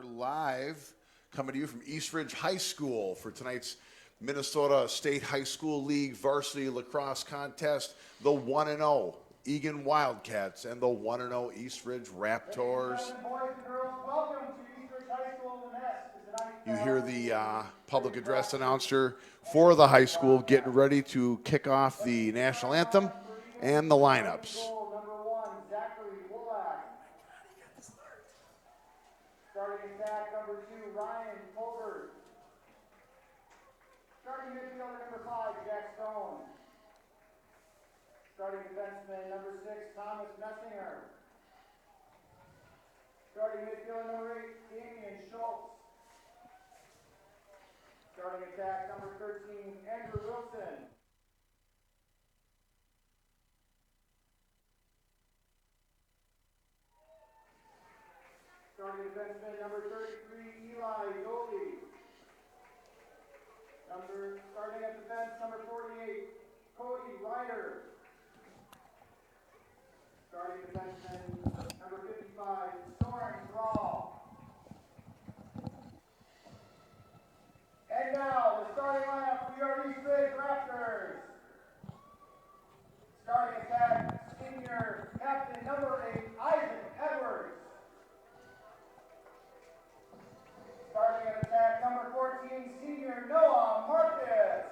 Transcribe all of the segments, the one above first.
Live, coming to you from Eastridge High School for tonight's Minnesota State High School League Varsity Lacrosse Contest. The 1-0 Eagan Wildcats and the 1-0 Eastridge Raptors. You hear the public address announcer for the high school getting ready to kick off the national anthem and the lineups. Starting attack, number 2, Ryan Colbert. Starting midfielder, number 5, Jack Stone. Starting defenseman, number 6, Thomas Messinger. Starting midfielder, number 8, Damian Schultz. Starting attack, number 13, Andrew Wilson. Starting defenseman, number 33, Eli Doley. Starting at defense, number 48, Cody Ryder. Starting defenseman, number 55, Soren Thrall. And now, the starting lineup for your Eastridge Raptors. Starting attack, senior captain, number 8, Isaac Edwards. Starting at attack, number 14, senior Noah Marcus.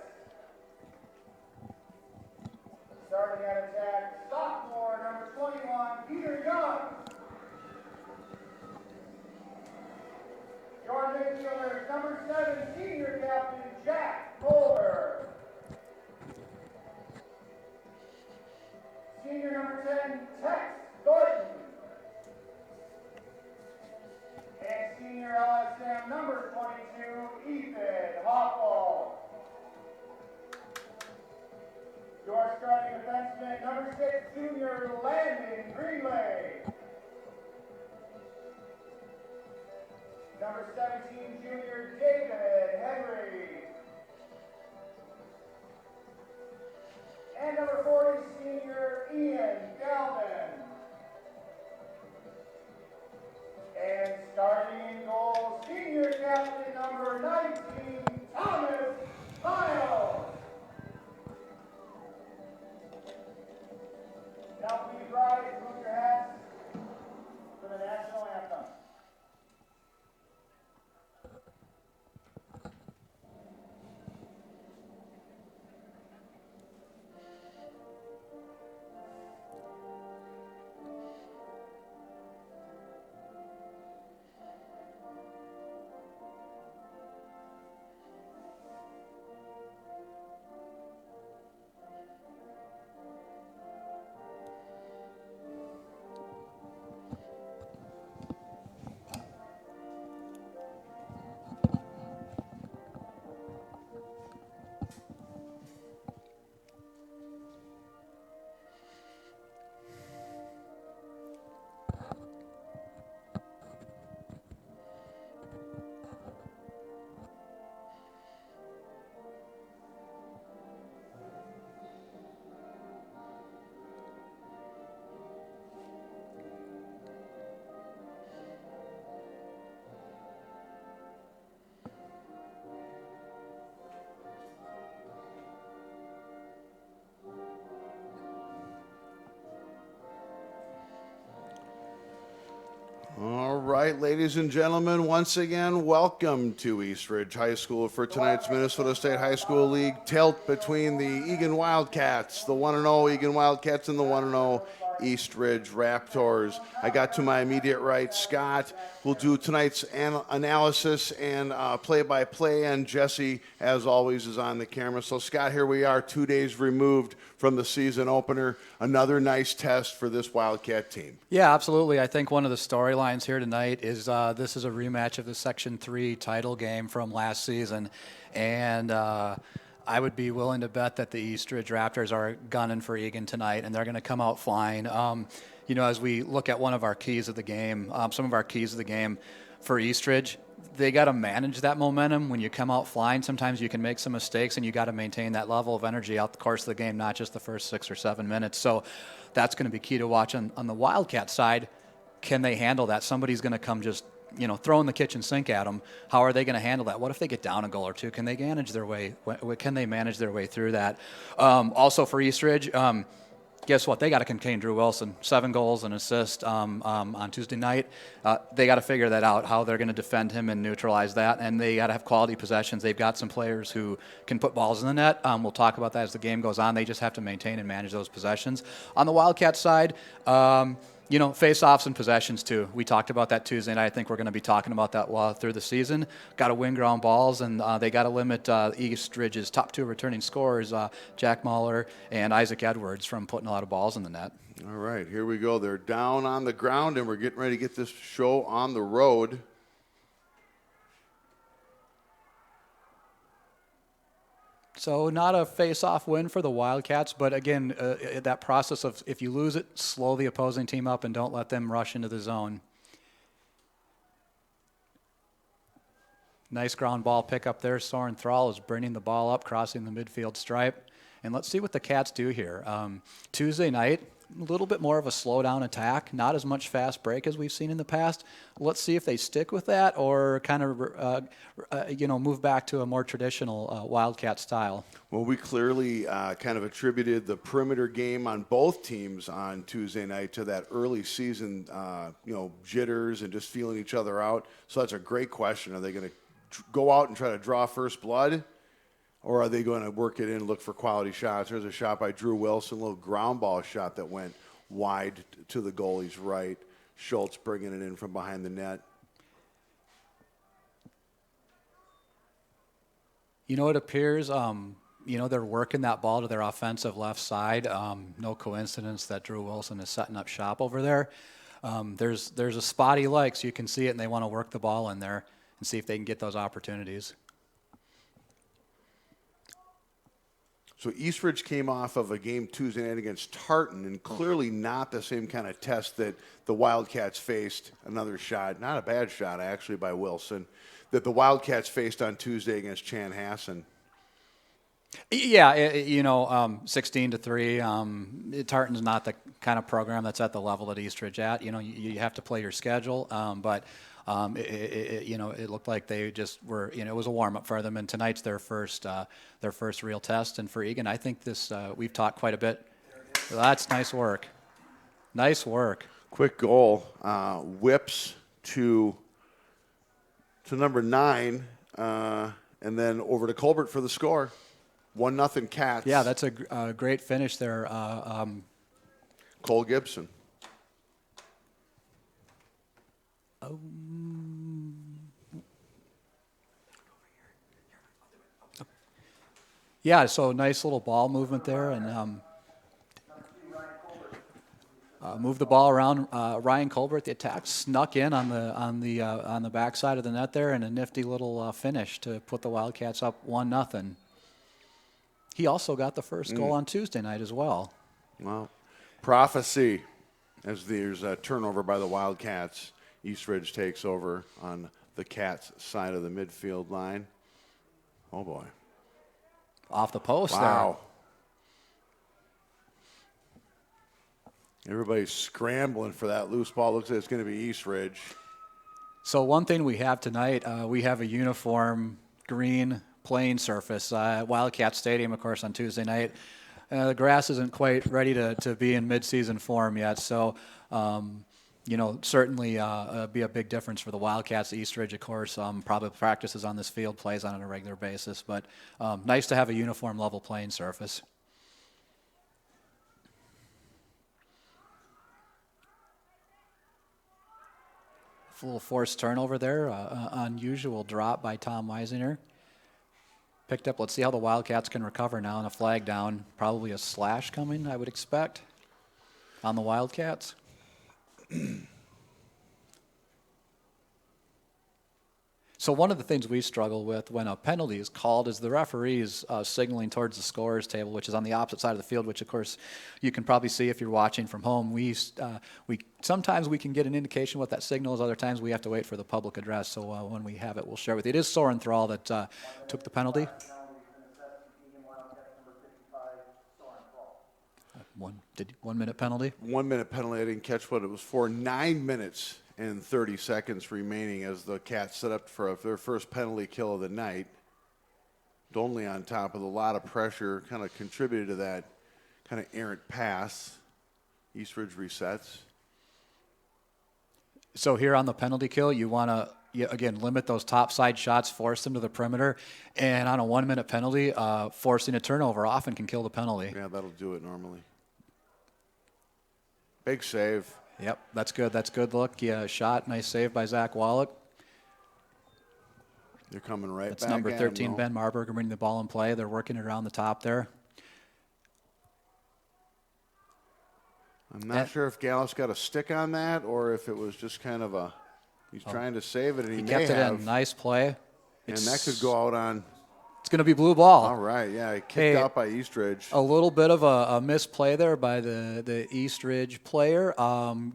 Starting at attack, sophomore, number 21, Peter Young. Your midfielder, number 7, senior captain, Jack Boulder. Senior number 10, Tex Thornton. And senior LSM number 22, Ethan Hoffel. Your starting defenseman, number 6, junior Landon Greenley. Number 17, junior David Henry. And number 40, senior Ian Galvin. And starting in goal, senior captain number 19, Thomas Miles. Now please rise and move your hats for the national anthem. All right, ladies and gentlemen, once again, welcome to Eastridge High School for tonight's Minnesota State High School League tilt between the Eagan Wildcats, the 1-0 Eagan Wildcats, and the 1-0 Eastridge Raptors. I got to my immediate right, Scott, who'll do tonight's analysis and play-by-play, and Jesse, as always, is on the camera. So, Scott, here we are 2 days removed from the season opener. Another nice test for this Wildcat team. Yeah, absolutely. I think one of the storylines here tonight is this is a rematch of the Section 3 title game from last season. And I would be willing to bet that the Eastridge Raptors are gunning for Eagan tonight, and they're going to come out flying. As we look at one of our keys of the game, some of our keys of the game for Eastridge, they got to manage that momentum. When you come out flying, sometimes you can make some mistakes, and you got to maintain that level of energy out the course of the game, not just the first 6 or 7 minutes. So that's going to be key to watch. On the Wildcat side, can they handle that? Somebody's going to come just throwing the kitchen sink at them. How are they going to handle that? What if they get down a goal or two? Can they manage their way? Can they manage their way through that? Also for Eastridge, guess what? They got to contain Drew Wilson. 7 goals and assist on Tuesday night. They got to figure that out, how they're going to defend him and neutralize that. And they got to have quality possessions. They've got some players who can put balls in the net. We'll talk about that as the game goes on. They just have to maintain and manage those possessions. On the Wildcat side, face-offs and possessions too. We talked about that Tuesday night. I think we're going to be talking about that through the season. Got to win ground balls, and they got to limit Eastridge's top 2 returning scorers, Jack Mahler and Isaac Edwards, from putting a lot of balls in the net. All right, here we go. They're down on the ground, and we're getting ready to get this show on the road. So not a face-off win for the Wildcats, but again, that process of if you lose it, slow the opposing team up and don't let them rush into the zone. Nice ground ball pick up there. Soren Thrall is bringing the ball up, crossing the midfield stripe. And let's see what the Cats do here. Tuesday night, a little bit more of a slow-down attack, not as much fast break as we've seen in the past. Let's see if they stick with that or kind of, move back to a more traditional Wildcat style. Well, we clearly kind of attributed the perimeter game on both teams on Tuesday night to that early season, jitters and just feeling each other out. So that's a great question. Are they going to go out and try to draw first blood? Or are they going to work it in and look for quality shots? There's a shot by Drew Wilson, a little ground ball shot that went wide to the goalie's right. Schultz bringing it in from behind the net. It appears, they're working that ball to their offensive left side. No coincidence that Drew Wilson is setting up shop over there. There's a spot he likes. You can see it, and they want to work the ball in there and see if they can get those opportunities. So Eastridge came off of a game Tuesday night against Tartan, and clearly not the same kind of test that the Wildcats faced. Another shot, not a bad shot actually by Wilson, that the Wildcats faced on Tuesday against Chanhassen. Yeah, 16-3. Tartan's not the kind of program that's at the level that Eastridge at. You have to play your schedule, but it looked like they just were. It was a warm up for them, and tonight's their first real test. And for Eagan, I think this we've talked quite a bit. That's nice work. Nice work. Quick goal, whips to number 9, and then over to Colbert for the score. 1-0 Cats. Yeah, that's a great finish there. Cole Gibson. Yeah, so nice little ball movement there, and move the ball around. Ryan Colbert, the attack snuck in on the backside of the net there, and a nifty little finish to put the Wildcats up 1-0. He also got the first goal on Tuesday night as well. Well, prophecy, as there's a turnover by the Wildcats. Eastridge takes over on the Cats' side of the midfield line. Oh, boy. Off the post wow. There. Everybody's scrambling for that loose ball. Looks like it's going to be Eastridge. So one thing we have tonight, we have a uniform green playing surface. Wildcat Stadium, of course, on Tuesday night. The grass isn't quite ready to be in midseason form yet, so certainly be a big difference for the Wildcats. Eastridge, of course, probably practices on this field, plays on it on a regular basis, but nice to have a uniform level playing surface. A little forced turnover there, unusual drop by Tom Weisinger. Picked up, let's see how the Wildcats can recover now, and a flag down. Probably a slash coming, I would expect, on the Wildcats. So one of the things we struggle with when a penalty is called is the referees signaling towards the scorer's table, which is on the opposite side of the field, which of course you can probably see if you're watching from home. We sometimes we can get an indication what that signal is. Other times we have to wait for the public address. So when we have it, we'll share with you. It is Soren Thrall that took the penalty. 1 minute penalty. 1 minute penalty. I didn't catch what it was for. 9 minutes and 30 seconds remaining as the Cats set up for their first penalty kill of the night. Donley on top with a lot of pressure, kind of contributed to that kind of errant pass. Eastridge resets. So here on the penalty kill, you want to, again, limit those top side shots, force them to the perimeter, and on a 1 minute penalty, forcing a turnover often can kill the penalty. Yeah, that'll do it normally. Big save. Yep, that's good. That's good look. Yeah, shot. Nice save by Zach Wallach. They're coming right That's back. number at 13, him, Ben Marburger, bringing the ball in play. They're working it around the top there. I'm not sure if Gallus got a stick on that or if it was just kind of a, he's trying to save it, and he may kept it have. in. Nice play. And that could go out on. It's going to be blue ball. All right, yeah, kicked out by Eastridge. A little bit of a misplay there by the Eastridge player.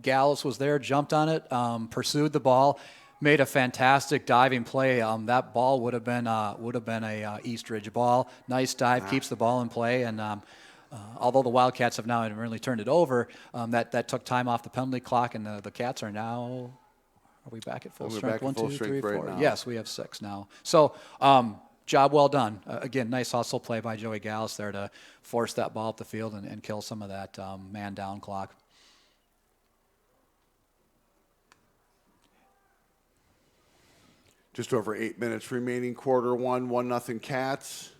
Gallus was there, jumped on it, pursued the ball, made a fantastic diving play. That ball would have been a Eastridge ball. Nice dive, keeps the ball in play, and although the Wildcats have now really turned it over, that took time off the penalty clock, and the Cats are now. Are we back at full We're strength? back at 1, full 2, strength 3, right 4. now. Yes, we have 6 now. So. Job well done. Again, nice hustle play by Joey Gallus there to force that ball up the field and kill some of that man down clock. Just over 8 minutes remaining, quarter one, 1-0 Cats.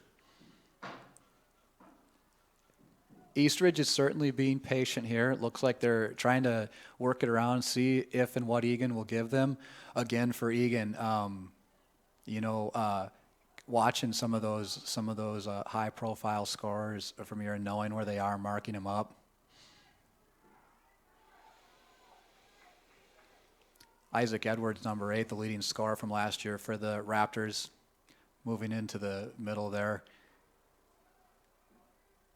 Eastridge is certainly being patient here. It looks like they're trying to work it around, see if and what Eagan will give them. Again, for Eagan, watching some of those high-profile scorers from here and knowing where they are, marking them up. Isaac Edwards, number 8, the leading scorer from last year for the Raptors, moving into the middle there.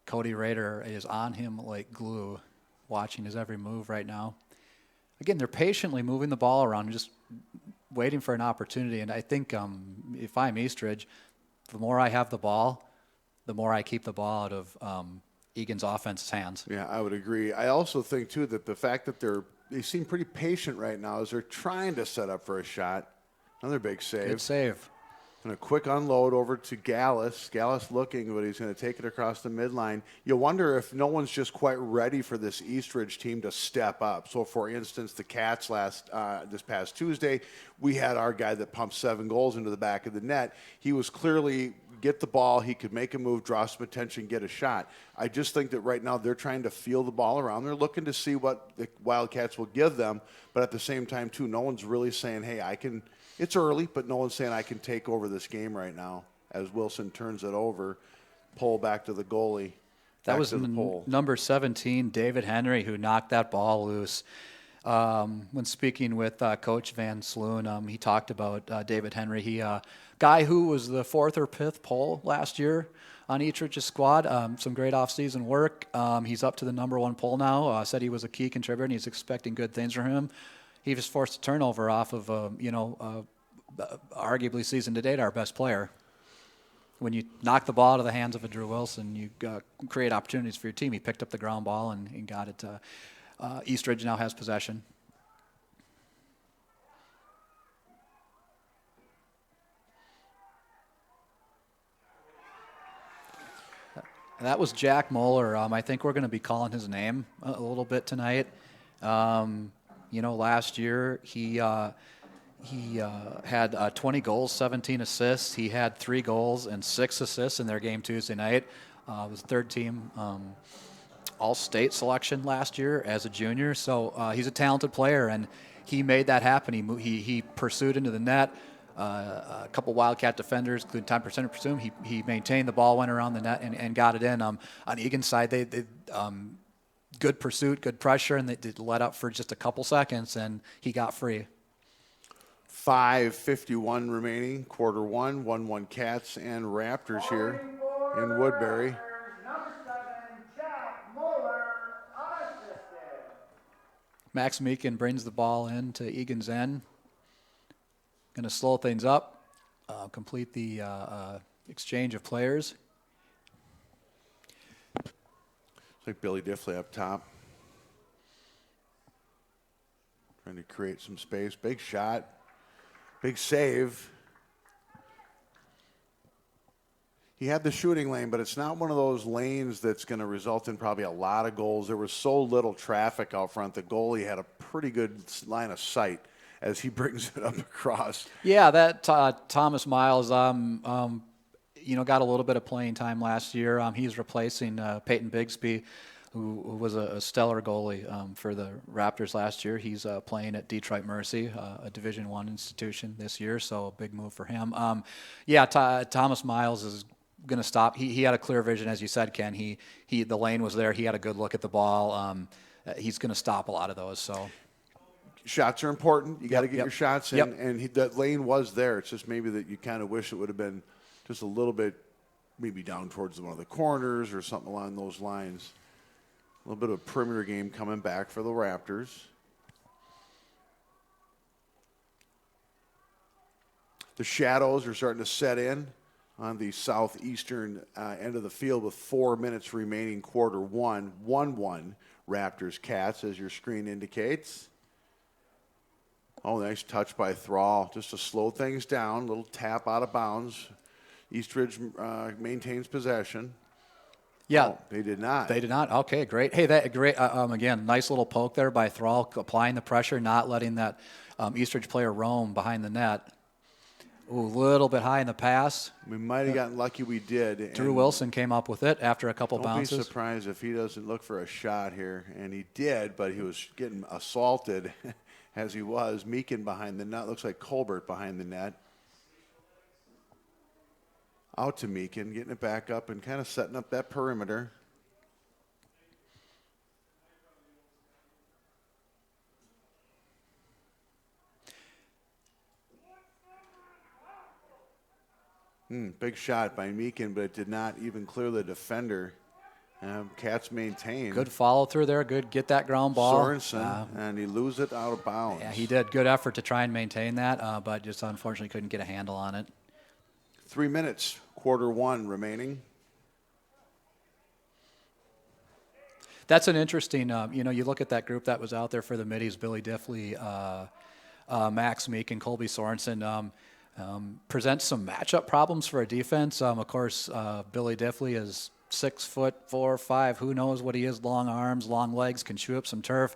Cody Rader is on him like glue, watching his every move right now. Again, they're patiently moving the ball around and just waiting for an opportunity. And I think if I'm Eastridge, the more I have the ball, the more I keep the ball out of Egan's offense's hands. Yeah, I would agree. I also think, too, that the fact that they seem pretty patient right now as they're trying to set up for a shot. Another big save. Good save. And a quick unload over to Gallus. Gallus looking, but he's going to take it across the midline. You wonder if no one's just quite ready for this Eastridge team to step up. So, for instance, the Cats this past Tuesday, we had our guy that pumped 7 goals into the back of the net. He was clearly get the ball, he could make a move, draw some attention, get a shot. I just think that right now they're trying to feel the ball around. They're looking to see what the Wildcats will give them, but at the same time, too, no one's really saying, hey, I can. It's early, but no one's saying I can take over this game right now as Wilson turns it over, pull back to the goalie. That was number 17, David Henry, who knocked that ball loose. When speaking with Coach Van Sloon, he talked about David Henry. He guy who was the 4th or 5th pull last year on Eastridge's squad. Some great offseason work. He's up to the number 1 pull now. Said he was a key contributor, and he's expecting good things from him. He just forced a turnover off of, arguably season to date our best player. When you knock the ball out of the hands of a Drew Wilson, you create opportunities for your team. He picked up the ground ball and got it. Eastridge now has possession. That was Jack Moeller. I think we're going to be calling his name a little bit tonight. Last year he had 20 goals, 17 assists. He had 3 goals and 6 assists in their game Tuesday night. Was 3rd team All-State selection last year as a junior. So he's a talented player, and he made that happen. He pursued into the net. A couple Wildcat defenders, including Tom Percent to pursue him. He maintained the ball, went around the net, and got it in. On Egan's side, they good pursuit, good pressure, and they let up for just a couple seconds, and he got free. 5:51 remaining, quarter one, 1-1 Cats and Raptors here in Woodbury. Number 7, Jack Moeller, unassisted. Max Meekin brings the ball in to Egan's end. Going to slow things up, complete the exchange of players. It's like Billy Diffley up top. Trying to create some space. Big shot. Big save. He had the shooting lane, but it's not one of those lanes that's going to result in probably a lot of goals. There was so little traffic out front. The goalie had a pretty good line of sight as he brings it up across. Yeah, that Thomas Miles, got a little bit of playing time last year. He's replacing Peyton Bigsby, who was a stellar goalie for the Raptors last year. He's playing at Detroit Mercy, a Division I institution this year, so a big move for him. Thomas Miles is going to stop. He had a clear vision, as you said, Ken. The lane was there. He had a good look at the ball. He's going to stop a lot of those. So shots are important. You got to get your shots in, Yep. and that lane was there. It's just maybe that you kind of wish it would have been just a little bit, maybe down towards one of the corners or something along those lines. A little bit of a perimeter game coming back for the Raptors. The shadows are starting to set in on the southeastern end of the field with 4 minutes remaining, quarter one. 1-1 Raptors Cats, as your screen indicates. Oh, nice touch by Thrall, just to slow things down. Little tap out of bounds. Eastridge maintains possession. Yeah, Oh, they did not. They did not. Okay, great. Hey, that great. Again, nice little poke there by Thrall, applying the pressure, not letting that Eastridge player roam behind the net. Ooh, a little bit high in the pass. We might have gotten lucky. We did. Drew Wilson came up with it after a couple bounces. Don't be surprised if he doesn't look for a shot here, and he did, but he was getting assaulted as he was. Meakin behind the net. Looks like Colbert behind the net. Out to Meakin, getting it back up and kind of setting up that perimeter. Big shot by Meakin, but it did not even clear the defender. Cats maintain. Good follow through there. Good get that ground ball. Sorensen, and he loses it out of bounds. Yeah, he did. Good effort to try and maintain that, but just unfortunately couldn't get a handle on it. 3 minutes, quarter one remaining. That's an interesting, you look at that group that was out there for the middies, Billy Diffley, Max Meek, and Colby Sorensen. Presents some matchup problems for a defense. Of course, Billy Diffley is 6'4", 5". Who knows what he is? Long arms, long legs, can chew up some turf.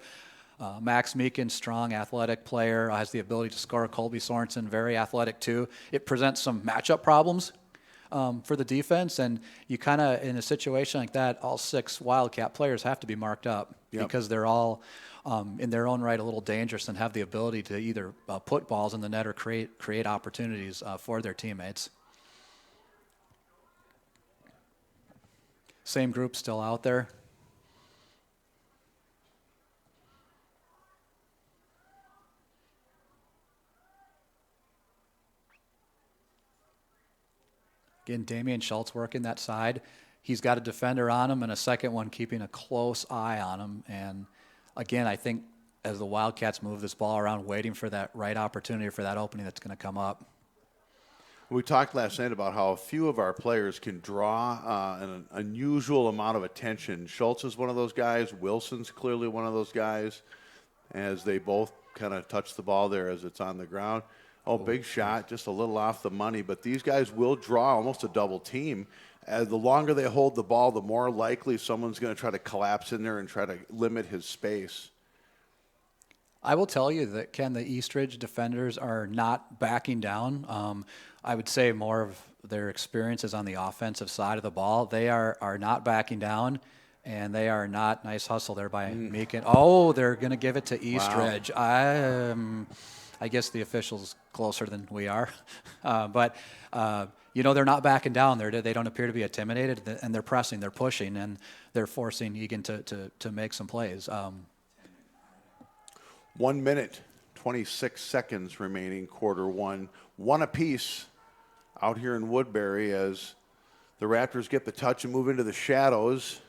Max Meekin, strong, athletic player, has the ability to score. Colby Sorensen, very athletic too. It presents some matchup problems for the defense, and you kind of, in a situation like that, all 6 Wildcat players have to be marked up because they're all in their own right a little dangerous and have the ability to either put balls in the net or create opportunities for their teammates. Same group still out there. Again, Damian Schultz working that side. He's got a defender on him and a second one keeping a close eye on him. And again, I think as the Wildcats move this ball around, waiting for that right opportunity, for that opening that's going to come up. We talked last night about how a few of our players can draw an unusual amount of attention. Schultz is one of those guys. Wilson's clearly one of those guys, as they both kind of touch the ball there as it's on the ground. Oh, big shot, just a little off the money. But these guys will draw almost a double team. The longer they hold the ball, the more likely someone's going to try to collapse in there and try to limit his space. I will tell you that, Ken, the Eastridge defenders are not backing down. I would say more of their experience is on the offensive side of the ball. They are not backing down, and they are not. Nice hustle there by Meakin. Oh, they're going to give it to Eastridge. Wow. I guess the official's closer than we are. But they're not backing down. They don't appear to be intimidated, and they're pressing, they're pushing, and they're forcing Eagan to make some plays. 1 minute, 26 seconds remaining, quarter one. One apiece out here in Woodbury as the Raptors get the touch and move into the shadows.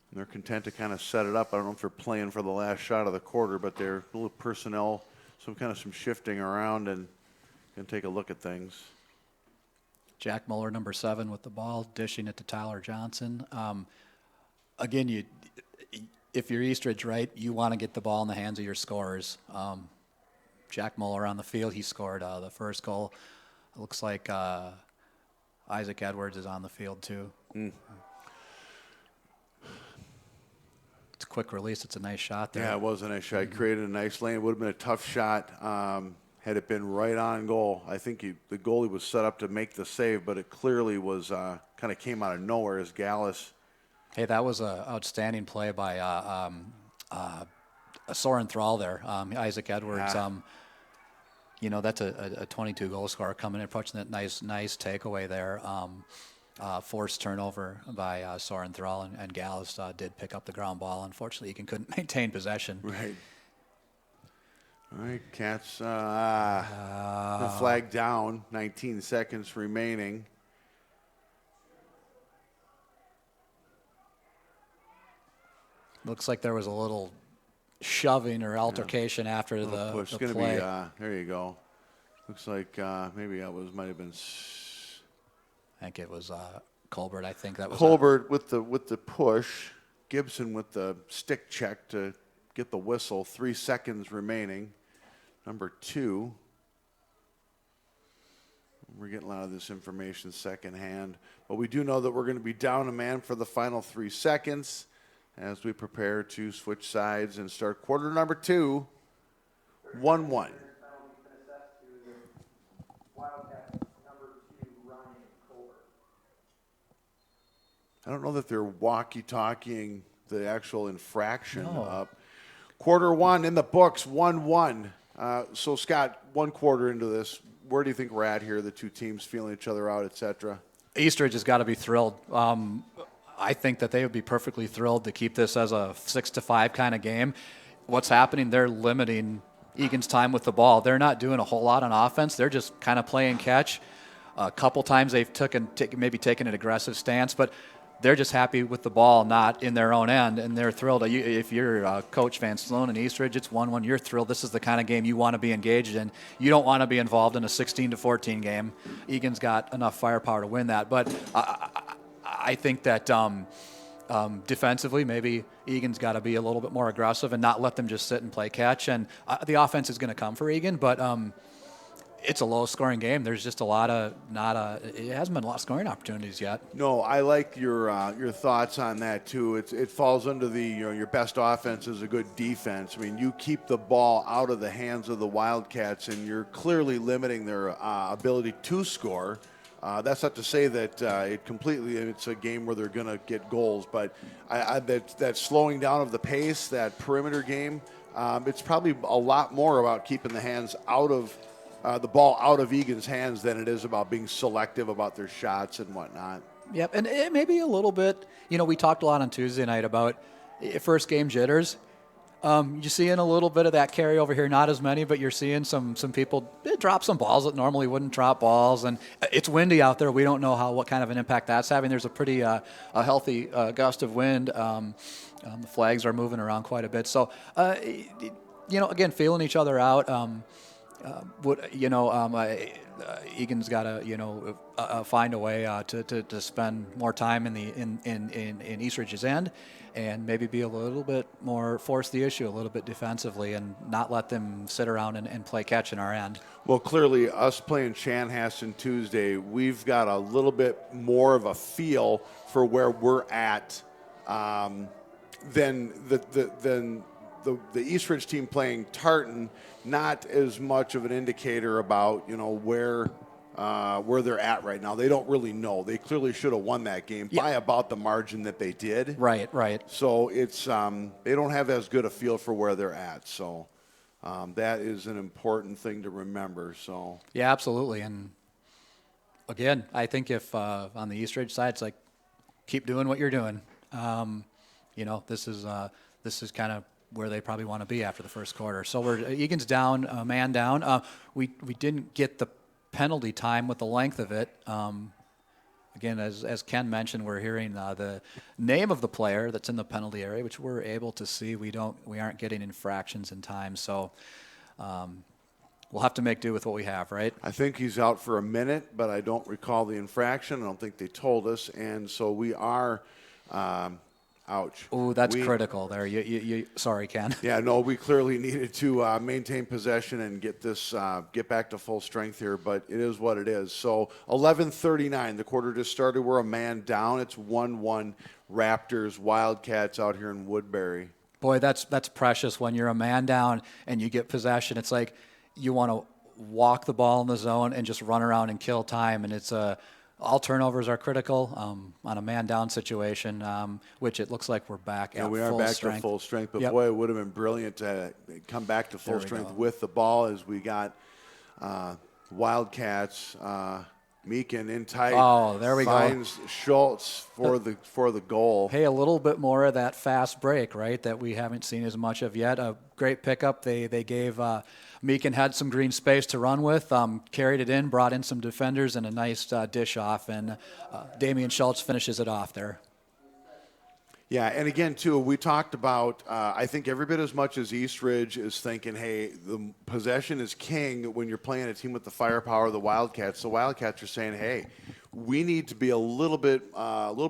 And they're content to kind of set it up. I don't know if they're playing for the last shot of the quarter, but they're a little personnel, some shifting around, and going to take a look at things. Jack Muller, number 7, with the ball, dishing it to Tyler Johnson. Again, if you're Eastridge, right, you want to get the ball in the hands of your scorers. Jack Muller on the field, he scored the first goal. It looks like Isaac Edwards is on the field too. It's a quick release. It's a nice shot there. Yeah, it was a nice shot. Created a nice lane. It would have been a tough shot had it been right on goal. I think the goalie was set up to make the save, but it clearly was kind of came out of nowhere as Gallus. Hey, that was an outstanding play by Soren Thrall there. Isaac Edwards. Yeah. That's a 22 goal scorer coming in, approaching that nice takeaway there. Forced turnover by Soren Thrall, and Gallus did pick up the ground ball. Unfortunately, Egan couldn't maintain possession. Right. All right, Cats. The flag down. 19 seconds remaining. Looks like there was a little shoving or altercation after the Push. It's play. going to be, there you go. Looks like maybe that might have been. I think it was Colbert. I think that was Colbert with the push. Gibson with the stick check to get the whistle. 3 seconds remaining. Number 2. We're getting a lot of this information secondhand. But we do know that we're going to be down a man for the final 3 seconds as we prepare to switch sides and start quarter number 2. 1-1. I don't know that they're walkie-talkying the actual infraction up. Quarter 1 in the books, 1-1. So, Scott, 1 quarter into this, where do you think we're at here, the two teams feeling each other out, et cetera? Eastridge has got to be thrilled. I think that they would be perfectly thrilled to keep this as a 6-5 kind of game. What's happening, they're limiting Egan's time with the ball. They're not doing a whole lot on offense. They're just kind of playing catch. A couple times they've maybe taken an aggressive stance, but they're just happy with the ball, not in their own end, and they're thrilled. If you're Coach Van Sloan and Eastridge, it's 1-1. You're thrilled. This is the kind of game you want to be engaged in. You don't want to be involved in a 16-14 game. Egan's got enough firepower to win that, but I think that defensively, maybe Egan's got to be a little bit more aggressive and not let them just sit and play catch. And the offense is going to come for Egan, but it's a low-scoring game. There's just it hasn't been a lot of scoring opportunities yet. No, I like your thoughts on that too. It falls under the your best offense is a good defense. I mean, you keep the ball out of the hands of the Wildcats, and you're clearly limiting their ability to score. That's not to say that it's a game where they're going to get goals, but that slowing down of the pace, that perimeter game, it's probably a lot more about keeping the ball out of Egan's hands than it is about being selective about their shots and whatnot. Yep, and it may be a little bit, we talked a lot on Tuesday night about first game jitters. You're seeing a little bit of that carry over here, not as many, but you're seeing some people drop some balls that normally wouldn't drop balls, and it's windy out there. We don't know what kind of an impact that's having. There's a pretty a healthy gust of wind. The flags are moving around quite a bit. So, again, feeling each other out. Egan's got to find a way to spend more time in Eastridge's end, and maybe be a little bit more, force the issue a little bit defensively, and not let them sit around and play catch in our end. Well, clearly, us playing Chanhassen Tuesday, we've got a little bit more of a feel for where we're at than the Eastridge team playing Tartan. Not as much of an indicator about where they're at right now. They don't really know. They clearly should have won that game by about the margin that they did. Right. So it's they don't have as good a feel for where they're at. So that is an important thing to remember. So yeah, absolutely. And again, I think if on the Eastridge side, it's like keep doing what you're doing. This is kind of where they probably want to be after the first quarter. So Egan's down, man down. We didn't get the penalty time with the length of it. Again, as Ken mentioned, we're hearing the name of the player that's in the penalty area, which we're able to see. We aren't getting infractions in time. So we'll have to make do with what we have, right? I think he's out for a minute, but I don't recall the infraction. I don't think they told us. And so we are Ouch. Ooh, that's critical there. Sorry, Ken. Yeah, no, we clearly needed to maintain possession and get back to full strength here, but it is what it is. So 11:39, the quarter just started. We're a man down. It's 1-1 Raptors Wildcats out here in Woodbury. Boy, that's precious when you're a man down and you get possession. It's like you want to walk the ball in the zone and just run around and kill time, and it's all turnovers are critical on a man-down situation, which it looks like we're back at full strength. And we are back to full strength, but boy, it would have been brilliant to come back to full strength with the ball as we got Wildcats, Eagan in tight. Oh, there we go. Finds Schultz for the goal. Hey, a little bit more of that fast break, right, that we haven't seen as much of yet. A great pickup. They gave Eagan had some green space to run with, carried it in, brought in some defenders, and a nice dish off, and Damian Schultz finishes it off there. Yeah, and again, too, we talked about, I think every bit as much as Eastridge is thinking, hey, the possession is king when you're playing a team with the firepower of the Wildcats are saying, hey, we need to be a little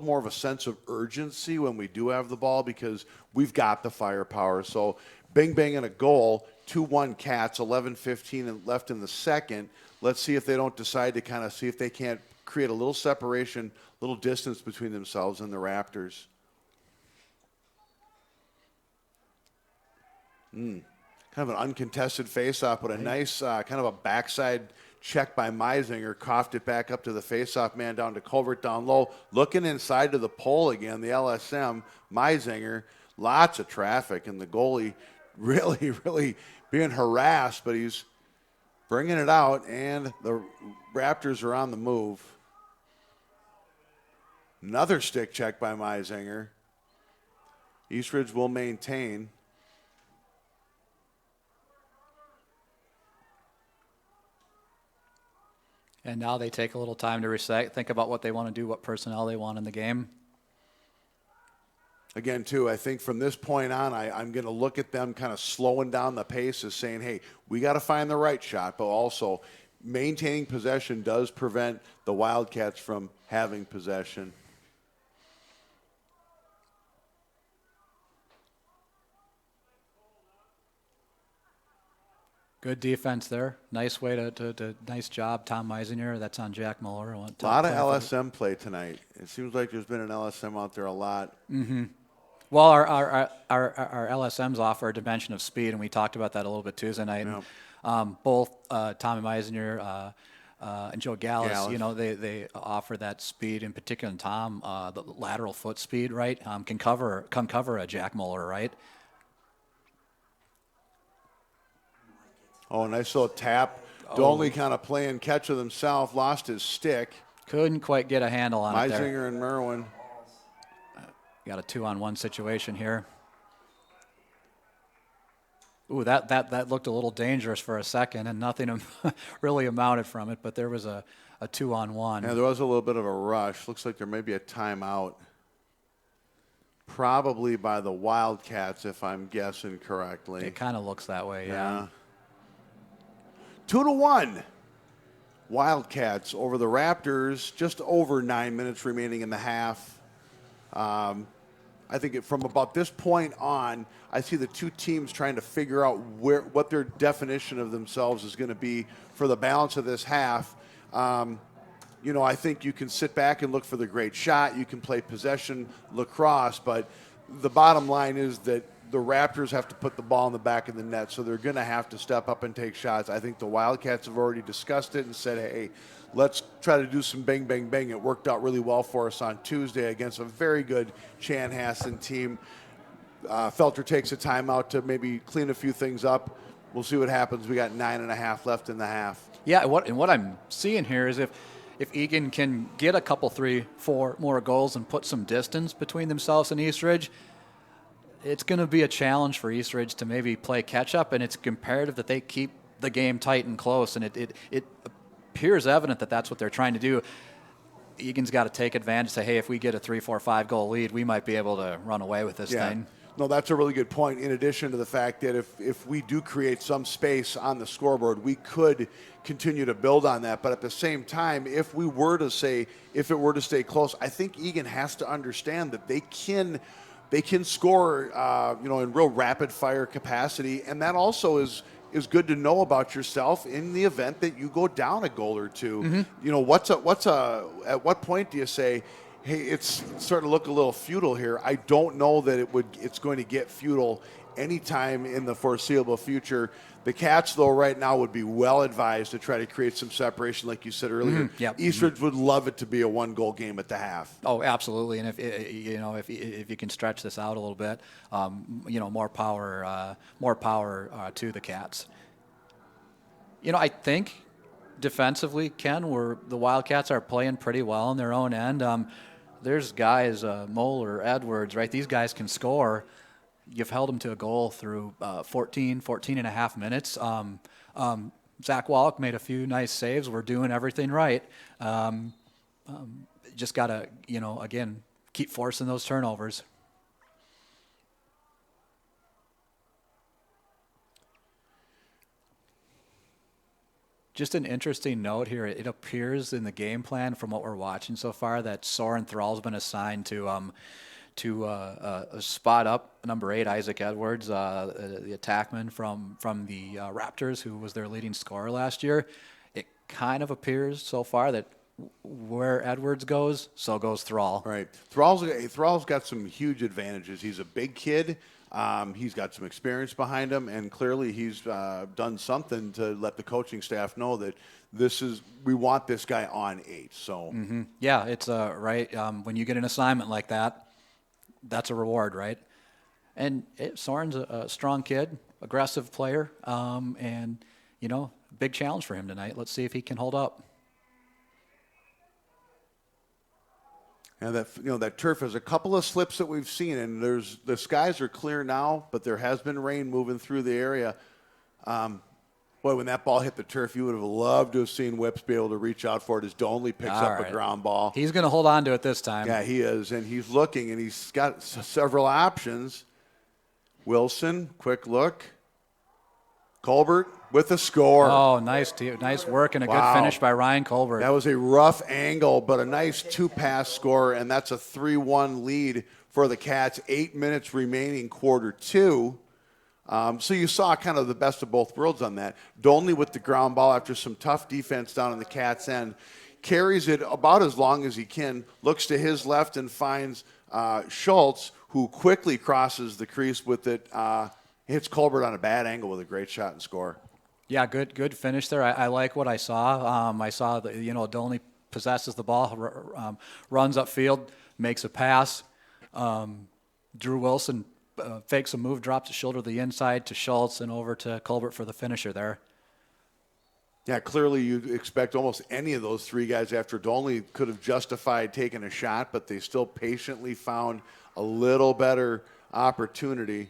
more of a sense of urgency when we do have the ball because we've got the firepower. So bing, bang, and a goal, 2-1 Cats, 11:15 left in the second. Let's see if they don't decide to kind of see if they can't create a little separation, a little distance between themselves and the Raptors. Kind of an uncontested faceoff, but a nice kind of a backside check by Meisinger. Coughed it back up to the faceoff man down to Culvert down low. Looking inside to the pole again, the LSM, Meisinger. Lots of traffic, and the goalie really being harassed, but he's bringing it out, and the Raptors are on the move. Another stick check by Meisinger. Eastridge will maintain. And now they take a little time to reset, think about what they want to do, what personnel they want in the game. Again, too, I think from this point on, I'm going to look at them kind of slowing down the pace as saying, hey, we got to find the right shot, but also maintaining possession does prevent the Wildcats from having possession. Good defense there. Nice way to nice job, Tom Meisinger. That's on Jack Muller. A lot of LSM play tonight. It seems like there's been an LSM out there a lot. Mm-hmm. Well, our LSMs offer a dimension of speed, and we talked about that a little bit Tuesday night. Yeah. And, both Tommy Meisinger and Joe Gallus, you know, they offer that speed. In particular, and Tom, the lateral foot speed, right, can cover a Jack Muller, right? Oh, nice little tap. Dolney kind of playing catch with himself, lost his stick. Couldn't quite get a handle on it there. Meisinger and Merwin. Got a 2-on-1 situation here. Ooh, that looked a little dangerous for a second, and nothing really amounted from it, but there was a 2-on-1. Yeah, there was a little bit of a rush. Looks like there may be a timeout. Probably by the Wildcats, if I'm guessing correctly. It kind of looks that way, yeah. 2-1. Wildcats over the Raptors. Just over 9 minutes remaining in the half. I think from about this point on, I see the two teams trying to figure out what their definition of themselves is going to be for the balance of this half. You know, I think you can sit back and look for the great shot. You can play possession lacrosse, but the bottom line is that the Raptors have to put the ball in the back of the net, so they're going to have to step up and take shots. I think the Wildcats have already discussed it and said, hey, let's try to do some bang, bang, bang. It worked out really well for us on Tuesday against a very good Chanhassen team. Felter takes a timeout to maybe clean a few things up. We'll see what happens. We got 9.5 left in the half. Yeah, what I'm seeing here is if Eagan can get a couple, 3, 4 more goals and put some distance between themselves and Eastridge, it's going to be a challenge for Eastridge to maybe play catch-up, and it's imperative that they keep the game tight and close, and it appears evident that that's what they're trying to do. Egan's got to take advantage, say, hey, if we get a 3, 4, 5 goal lead, we might be able to run away with this thing. No, that's a really good point, in addition to the fact that if we do create some space on the scoreboard, we could continue to build on that. But at the same time, if it were to stay close, I think Eagan has to understand that they they can score, in real rapid fire capacity, and that also is good to know about yourself in the event that you go down a goal or two. At what point do you say, hey, it's starting to look a little futile here? I don't know that it's going to get futile anytime in the foreseeable future. The Cats, though, right now would be well advised to try to create some separation, like you said earlier. Yep. Eastridge would love it to be a one-goal game at the half. Oh, absolutely. And if you can stretch this out a little bit, more power to the Cats. I think defensively, Ken, the Wildcats are playing pretty well on their own end. There's guys, Moeller, Edwards, right? These guys can score. You've held them to a goal through 14 and a half minutes. Zach Wallach made a few nice saves. We're doing everything right. Just got to, again, keep forcing those turnovers. Just an interesting note here. It appears in the game plan from what we're watching so far that Soren Thrall's been assigned to spot up number 8, Isaac Edwards, the attackman from the Raptors, who was their leading scorer last year. It kind of appears so far that where Edwards goes, so goes Thrall. Right. Thrall's got some huge advantages. He's a big kid. He's got some experience behind him, and clearly he's done something to let the coaching staff know that we want this guy on 8. So Yeah, it's right. When you get an assignment like that, that's a reward, right? And Soren's a strong kid, aggressive player, and big challenge for him tonight. Let's see if he can hold up. And that turf has a couple of slips that we've seen, and the skies are clear now, but there has been rain moving through the area. When that ball hit the turf, you would have loved to have seen Whips be able to reach out for it as Donley picks up a ground ball. He's going to hold on to it this time. Yeah, he is, and he's looking, and he's got several options. Wilson, quick look. Colbert with a score. Oh, nice work and a good finish by Ryan Colbert. That was a rough angle, but a nice 2-pass score, and that's a 3-1 lead for the Cats. 8 minutes remaining, quarter 2. So you saw kind of the best of both worlds on that. Donley with the ground ball after some tough defense down in the Cats' end. Carries it about as long as he can, looks to his left and finds Schultz, who quickly crosses the crease with it. Hits Colbert on a bad angle with a great shot and score. Yeah, good finish there. I like what I saw. I saw that Donley possesses the ball, runs upfield, makes a pass. Drew Wilson fakes a move, drops the shoulder to the inside to Schultz and over to Colbert for the finisher there. Yeah, clearly you'd expect almost any of those 3 guys after Donley could have justified taking a shot, but they still patiently found a little better opportunity.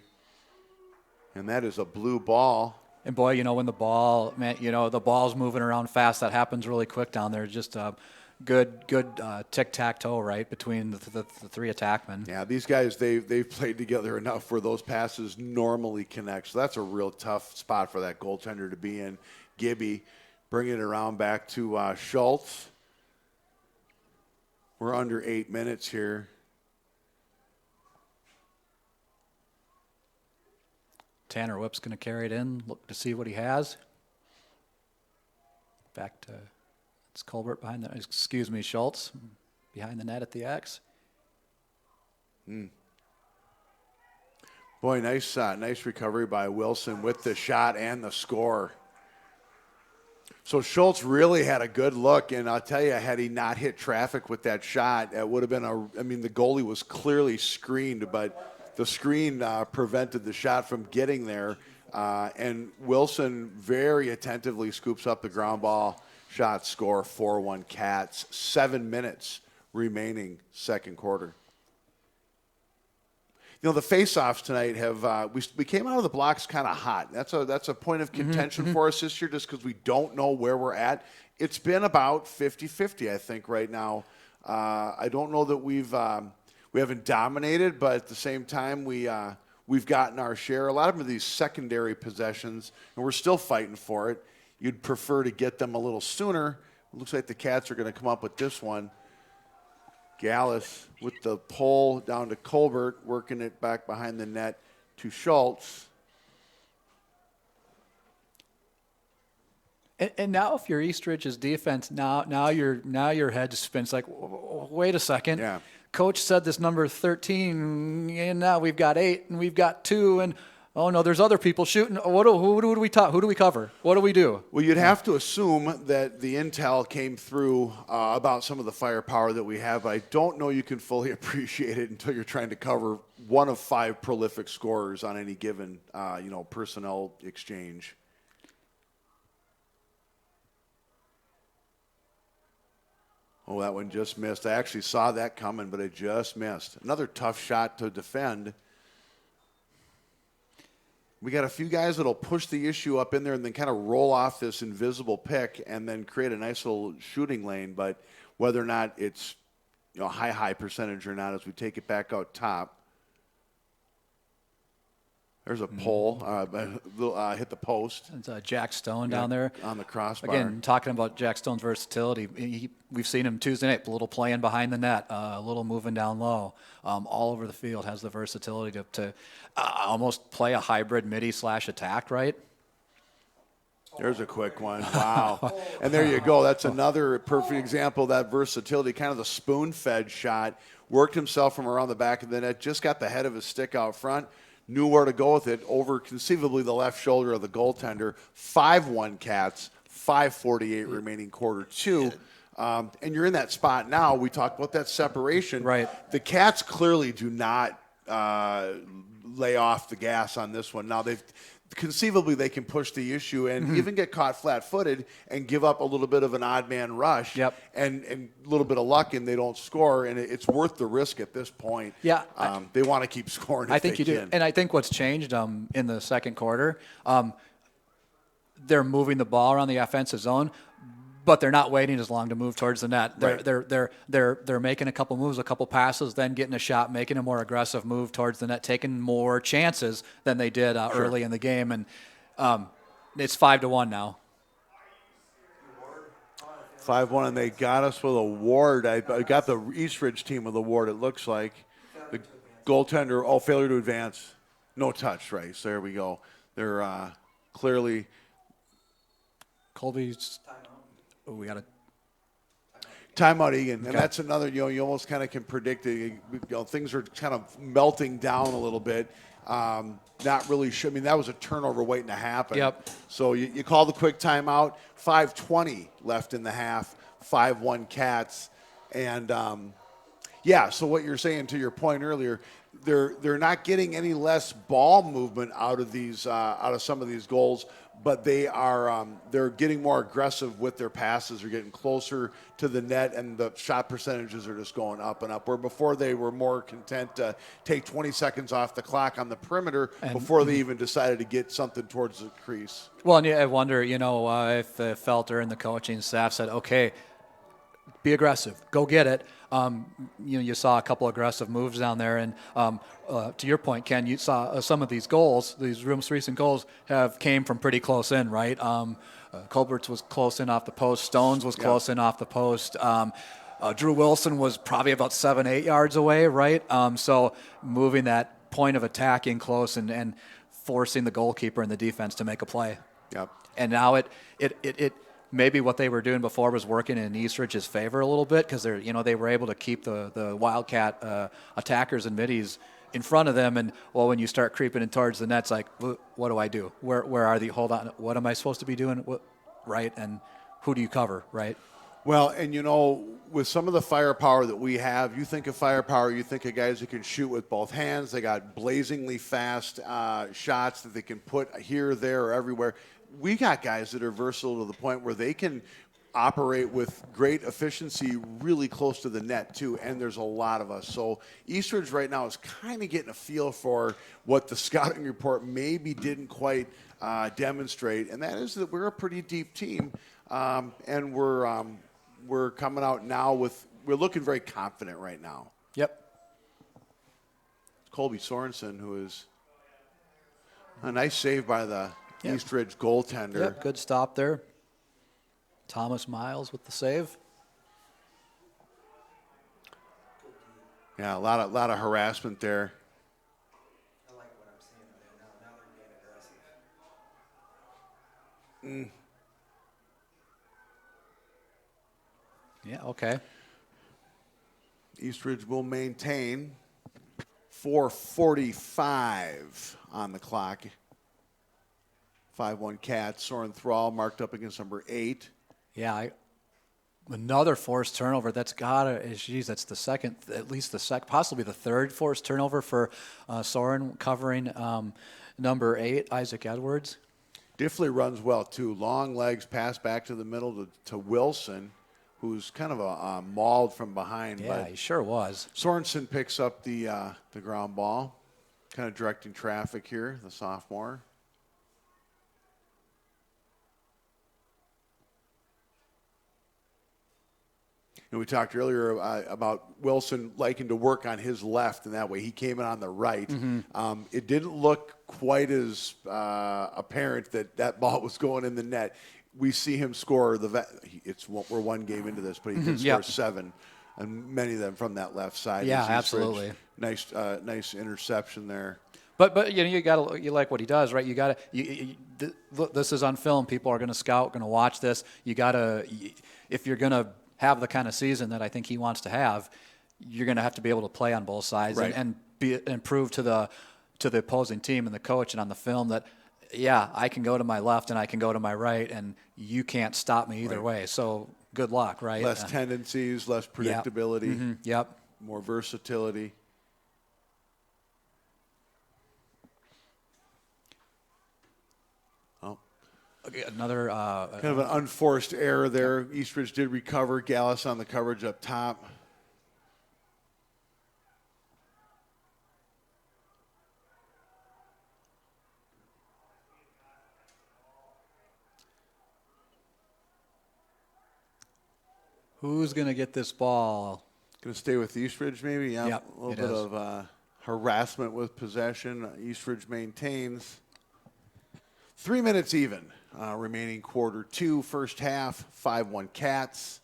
And that is a blue ball. And boy, when the the ball's moving around fast, that happens really quick down there. Just a good tic-tac-toe, right, between the 3 attackmen. Yeah, these guys, they've played together enough where those passes normally connect. So that's a real tough spot for that goaltender to be in. Gibby bringing it around back to Schultz. We're under 8 minutes here. Tanner Whip's going to carry it in, look to see what he has. Back to, it's Colbert Schultz behind the net at the X. Boy, nice recovery by Wilson with the shot and the score. So Schultz really had a good look, and I'll tell you, had he not hit traffic with that shot, it would have been the goalie was clearly screened, but the screen prevented the shot from getting there, and Wilson very attentively scoops up the ground ball shot, score 4-1 Cats. 7 minutes remaining second quarter. The face-offs tonight have we came out of the blocks kind of hot. That's a point of contention for us this year just because we don't know where we're at. It's been about 50-50, I think, right now. I don't know that we haven't dominated, but at the same time, we've gotten our share. A lot of them are these secondary possessions, and we're still fighting for it. You'd prefer to get them a little sooner. It looks like the Cats are going to come up with this one. Gallus with the pull down to Colbert, working it back behind the net to Schultz. And now, if you're Eastridge's defense, now your head just spins like, wait a second. Yeah. Coach said this number 13, and now we've got 8, and we've got 2, and oh no, there's other people shooting. Who do we cover? What do we do? Well, you'd have to assume that the intel came through about some of the firepower that we have. I don't know you can fully appreciate it until you're trying to cover one of 5 prolific scorers on any given, personnel exchange. Oh, that one just missed. I actually saw that coming, but it just missed. Another tough shot to defend. We got a few guys that'll push the issue up in there and then kind of roll off this invisible pick and then create a nice little shooting lane. But whether or not it's high percentage or not, as we take it back out top. There's a pull, hit the post. It's Jack Stone down there on the crossbar. Again, talking about Jack Stone's versatility, we've seen him Tuesday night, a little playing behind the net, a little moving down low, all over the field. Has the versatility to almost play a hybrid midi/attack, right? There's a quick one. Wow. And there you go. That's another perfect example of that versatility, kind of the spoon-fed shot. Worked himself from around the back of the net, just got the head of his stick out front. Knew where to go with it over conceivably the left shoulder of the goaltender. 5-1 Cats, 5:48 remaining quarter 2. And you're in that spot now. We talked about that separation. Right. The Cats clearly do not lay off the gas on this one. Now, conceivably they can push the issue and even get caught flat-footed and give up a little bit of an odd man rush. Yep. And a little bit of luck and they don't score, and it's worth the risk at this point. Yeah. They want to keep scoring if I think they you do. can. And I think what's changed in the second quarter, they're moving the ball around the offensive zone, but they're not waiting as long to move towards the net. They're making a couple moves, a couple passes, then getting a shot, making a more aggressive move towards the net, taking more chances than they did early in the game, and it's 5-1 now. 5-1, and they got us with a ward. I got the Eastridge team with a ward, it looks like. The goaltender, failure to advance. No touch, right? So there we go. They're clearly. Colby's. Oh, we got a timeout, Egan. And okay. That's another, you almost kind of can predict it. Things are kind of melting down a little bit. Not really sure. I mean, that was a turnover waiting to happen. Yep. So you call the quick timeout. 5:20 left in the half. 5-1 Cats. And, so what you're saying to your point earlier, they're not getting any less ball movement out of some of these goals, but they're getting more aggressive with their passes. They're getting closer to the net, and the shot percentages are just going up and up. Where before they were more content to take 20 seconds off the clock on the perimeter before they even decided to get something towards the crease. Well, and I wonder, if Felter and the coaching staff said, okay, be aggressive, go get it. You saw a couple aggressive moves down there, and to your point, Ken, you saw some of these goals, these most recent goals, came from pretty close in, right? Colbert's was close in off the post. Stone's was close in off the post. Drew Wilson was probably about 7-8 yards away, right? So moving that point of attack in close and forcing the goalkeeper and the defense to make a play. Yep. And now it maybe what they were doing before was working in Eastridge's favor a little bit because they were able to keep the Wildcat attackers and middies in front of them. And when you start creeping in towards the net, it's like, what do I do? Where are they? Hold on, what am I supposed to be doing? Right? And who do you cover? Right? Well, and with some of the firepower that we have, you think of firepower, you think of guys who can shoot with both hands. They got blazingly fast shots that they can put here, there, or everywhere. We got guys that are versatile to the point where they can operate with great efficiency really close to the net, too, and there's a lot of us. So Eastridge right now is kind of getting a feel for what the scouting report maybe didn't quite demonstrate, and that is that we're a pretty deep team, and we're coming out now we're looking very confident right now. Yep. Colby Sorensen, who is a nice save by the Eastridge goaltender. Yep, good stop there. Thomas Miles with the save. Yeah, a lot of harassment there. I like what I'm seeing right now. Now they're being aggressive. Yeah, okay. Eastridge will maintain 4:45 on the clock. 5-1 Cats. Soren Thrall marked up against number 8. Yeah, another forced turnover. That's that's the second, at least possibly the third forced turnover for Soren covering number 8, Isaac Edwards. Diffley runs well, too. Long legs, pass back to the middle to Wilson, who's kind of a mauled from behind. Yeah, but he sure was. Sorensen picks up the ground ball, kind of directing traffic here, the sophomore. And we talked earlier about Wilson liking to work on his left, and that way he came in on the right. It didn't look quite as apparent that ball was going in the net. We see him score we're one game into this, but he did score 7, and many of them from that left side. Yeah, absolutely. Nice interception there. But you like what he does, right? This is on film. People are going to scout, going to watch this. If you're going to have the kind of season that I think he wants to have, you're going to have to be able to play on both sides right. and prove to the opposing team and the coach and on the film that, yeah, I can go to my left and I can go to my right, and you can't stop me either way. So good luck, right? Less tendencies, less predictability, Yep. More versatility. Okay, another kind of an unforced error there. Eastridge did recover. Gallus on the coverage up top. Who's going to get this ball? Going to stay with Eastridge maybe? Yeah. Yep, a little bit of harassment with possession. Eastridge maintains. 3 minutes even. Remaining quarter 2, first half, 5-1 Cats.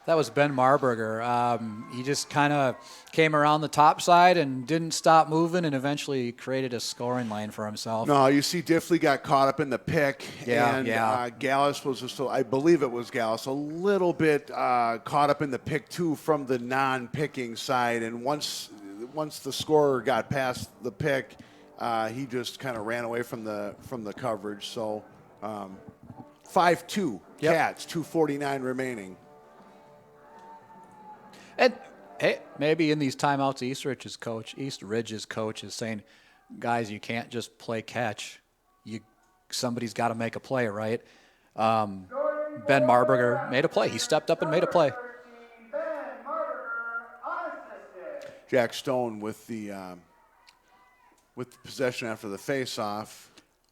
That was Ben Marburger. He just kind of came around the top side and didn't stop moving, and eventually created a scoring lane for himself. No, you see Diffley got caught up in the pick. Yeah. Gallus was just, I believe it was Gallus, a little bit caught up in the pick, too, from the non-picking side. And once the scorer got past the pick, he just kind of ran away from the coverage. So 5-2 Cats, 2:49 remaining. And hey, maybe in these timeouts, Eastridge's coach is saying, guys, you can't just play catch. Somebody's got to make a play, right? Ben Marburger made a play. He stepped up and made a play. Jack Stone with the possession after the face-off.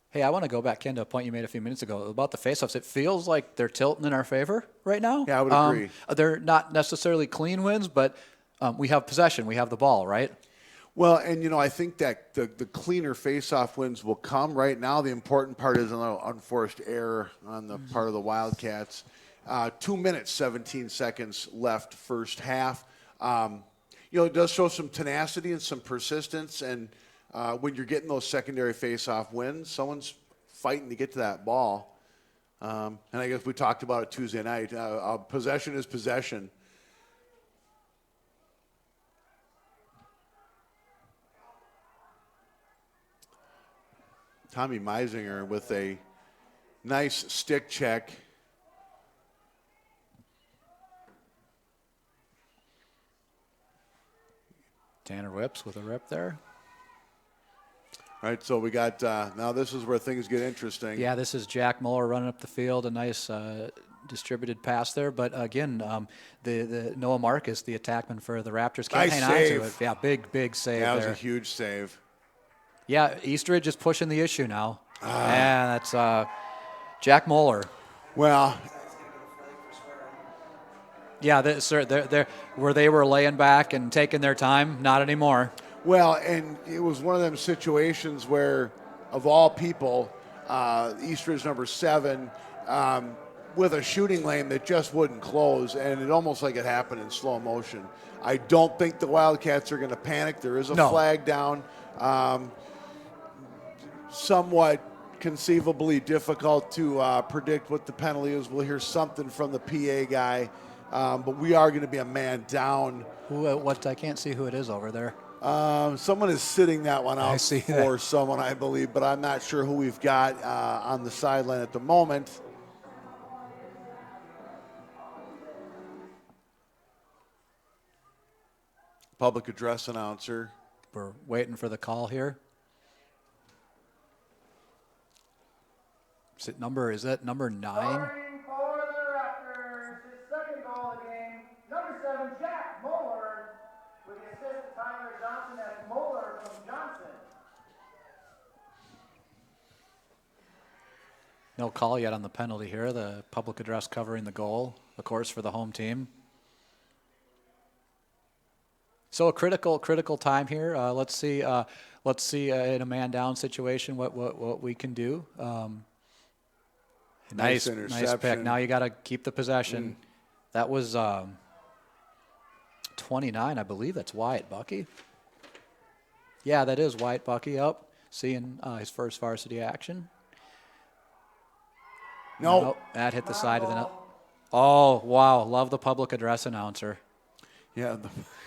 Hey, I want to go back, Ken, to a point you made a few minutes ago about the faceoffs. It feels like they're tilting in our favor right now. Yeah, I would agree. They're not necessarily clean wins, but we have possession. We have the ball, right? Well, and, I think that the cleaner face-off wins will come. Right now, the important part is an unforced error on the part of the Wildcats. 2 minutes, 17 seconds left first half. It does show some tenacity and some persistence, and when you're getting those secondary face-off wins, someone's fighting to get to that ball. And I guess we talked about it Tuesday night. Possession is possession. Tommy Meisinger with a nice stick check. Tanner Whips with a rip there. All right, so we got, now this is where things get interesting. Yeah, this is Jack Muller running up the field, a nice distributed pass there. But again, the Noah Marcus, the attackman for the Raptors, can't hang on to it. Yeah, big save there. That was a huge save. Yeah, Eastridge is pushing the issue now. And that's Jack Muller. Well, yeah, they're where they were laying back and taking their time, not anymore. Well, and it was one of them situations where, of all people, Eastridge number 7, with a shooting lane that just wouldn't close, and it almost like it happened in slow motion. I don't think the Wildcats are going to panic. There is a flag down. Somewhat conceivably difficult to predict what the penalty is. We'll hear something from the PA guy, but we are going to be a man down. I can't see who it is over there. Someone is sitting that one out see for that. someone, I believe, but I'm not sure who we've got on the sideline at the moment. Public address announcer. We're waiting for the call here. Is that number 9? Scoring for the Raptors, his second goal of the game, number 7, Jack Moeller, with the assist to Tyler Johnson. That's Moeller from Johnson. No call yet on the penalty here. The public address covering the goal, of course, for the home team. So a critical time here. Let's see in a man down situation what we can do. Nice pick. Now you got to keep the possession. That was 29, I believe. That's Wyatt Bucky. Yeah, that is Wyatt Bucky up, seeing his first varsity action. No. That hit the side of the net. Oh, wow. Love the public address announcer. Yeah.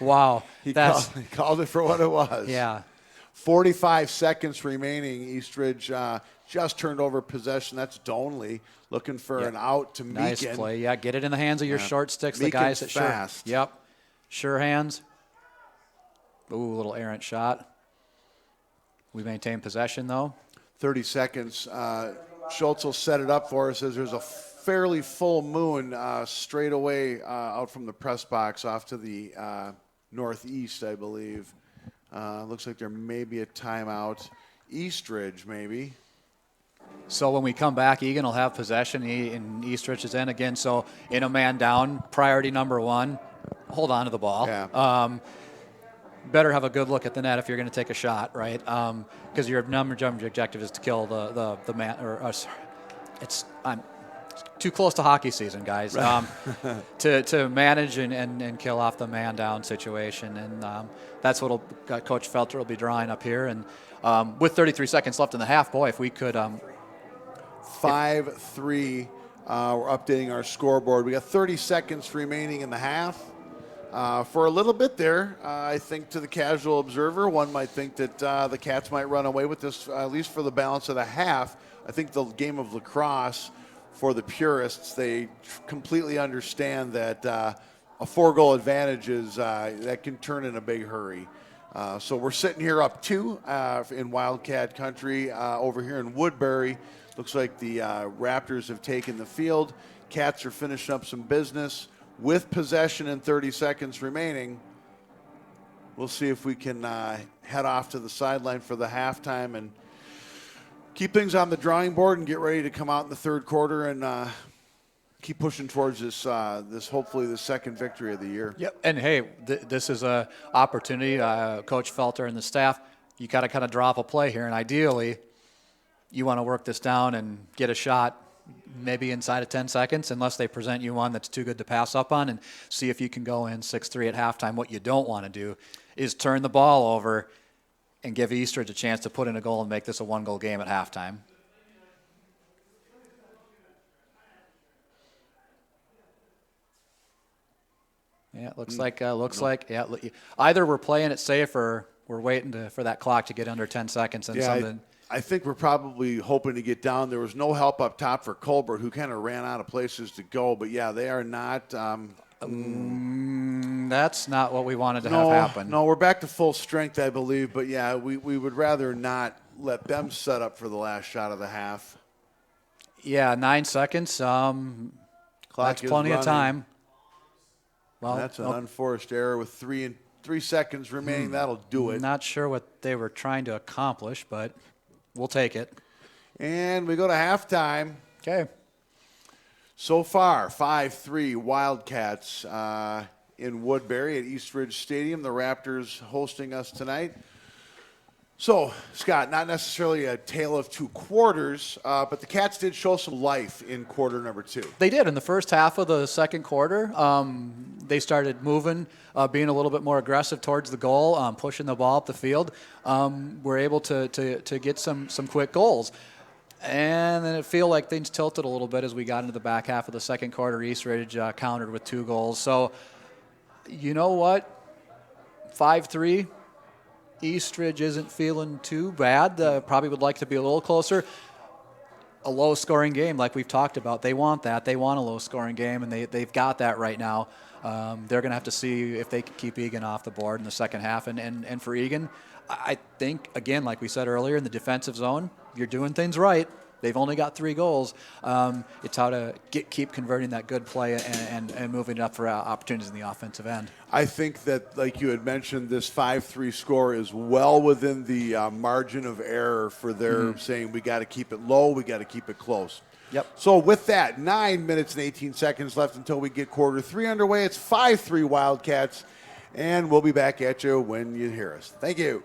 Wow. He called it for what it was. Yeah. 45 seconds remaining. Eastridge just turned over possession. That's Donley looking for an out to Meakin. Nice play. Yeah, get it in the hands of your short sticks. Meakin's the guys that fast. Sure. Yep. Sure hands. Ooh, little errant shot. We maintain possession, though. 30 seconds. Schultz will set it up for us as there's a fairly full moon straight away out from the press box off to the northeast, I believe. Looks like there may be a timeout. Eastridge, maybe. So when we come back, Eagan will have possession, and Eastridge is in again. So in a man down, priority number 1, hold on to the ball. Yeah. Better have a good look at the net if you're going to take a shot, right? Because your number objective is to kill the man. I'm too close to hockey season, guys. To manage and kill off the man down situation, and that's what Coach Felter will be drawing up here. And with 33 seconds left in the half, boy, if we could. 5-3. We're updating our scoreboard. We got 30 seconds remaining in the half. For a little bit there, I think to the casual observer, one might think that the Cats might run away with this, at least for the balance of the half. I think the game of lacrosse, for the purists, they completely understand that a 4-goal advantage is that can turn in a big hurry. So we're sitting here up 2 in Wildcat country over here in Woodbury. Looks like the Raptors have taken the field. Cats are finishing up some business. With possession and 30 seconds remaining, we'll see if we can head off to the sideline for the halftime and keep things on the drawing board and get ready to come out in the third quarter and keep pushing towards this hopefully the second victory of the year. Yep. And hey, this is a opportunity. Coach Felter and the staff, you got to kind of drop a play here, and ideally, you want to work this down and get a shot. Maybe inside of 10 seconds, unless they present you one that's too good to pass up on, and see if you can go in 6-3 at halftime. What you don't want to do is turn the ball over and give Eastridge a chance to put in a goal and make this a 1-goal game at halftime. Yeah, it looks like either we're playing it safe or we're waiting for that clock to get under 10 seconds and something. I think we're probably hoping to get down. There was no help up top for Colbert, who kind of ran out of places to go. But, yeah, they are not. That's not what we wanted to have happen. No, we're back to full strength, I believe. But, yeah, we would rather not let them set up for the last shot of the half. Yeah, 9 seconds. That's plenty of time. Well, that's an unforced error with 3 seconds remaining. That'll do it. Not sure what they were trying to accomplish, but we'll take it. And we go to halftime. Okay. So far, 5-3 Wildcats in Woodbury at Eastridge Stadium. The Raptors hosting us tonight. So, Scott, not necessarily a tale of two quarters, but the Cats did show some life in quarter number 2. They did. In the first half of the second quarter, they started moving, being a little bit more aggressive towards the goal, pushing the ball up the field. Were able to get some quick goals. And then it felt like things tilted a little bit as we got into the back half of the second quarter. Eastridge countered with 2 goals. So, you know what? 5-3. Eastridge isn't feeling too bad. Probably would like to be a little closer. A low-scoring game, like we've talked about. They want that. They want a low-scoring game, and they've got that right now. They're going to have to see if they can keep Eagan off the board in the second half. And for Eagan, I think, again, like we said earlier, in the defensive zone, you're doing things right. They've only got 3 goals. It's how to keep converting that good play and moving it up for opportunities in the offensive end. I think that, like you had mentioned, this 5-3 score is well within the margin of error for their saying we got to keep it low, we got to keep it close. Yep. So with that, 9 minutes and 18 seconds left until we get quarter 3 underway. It's 5-3 Wildcats, and we'll be back at you when you hear us. Thank you.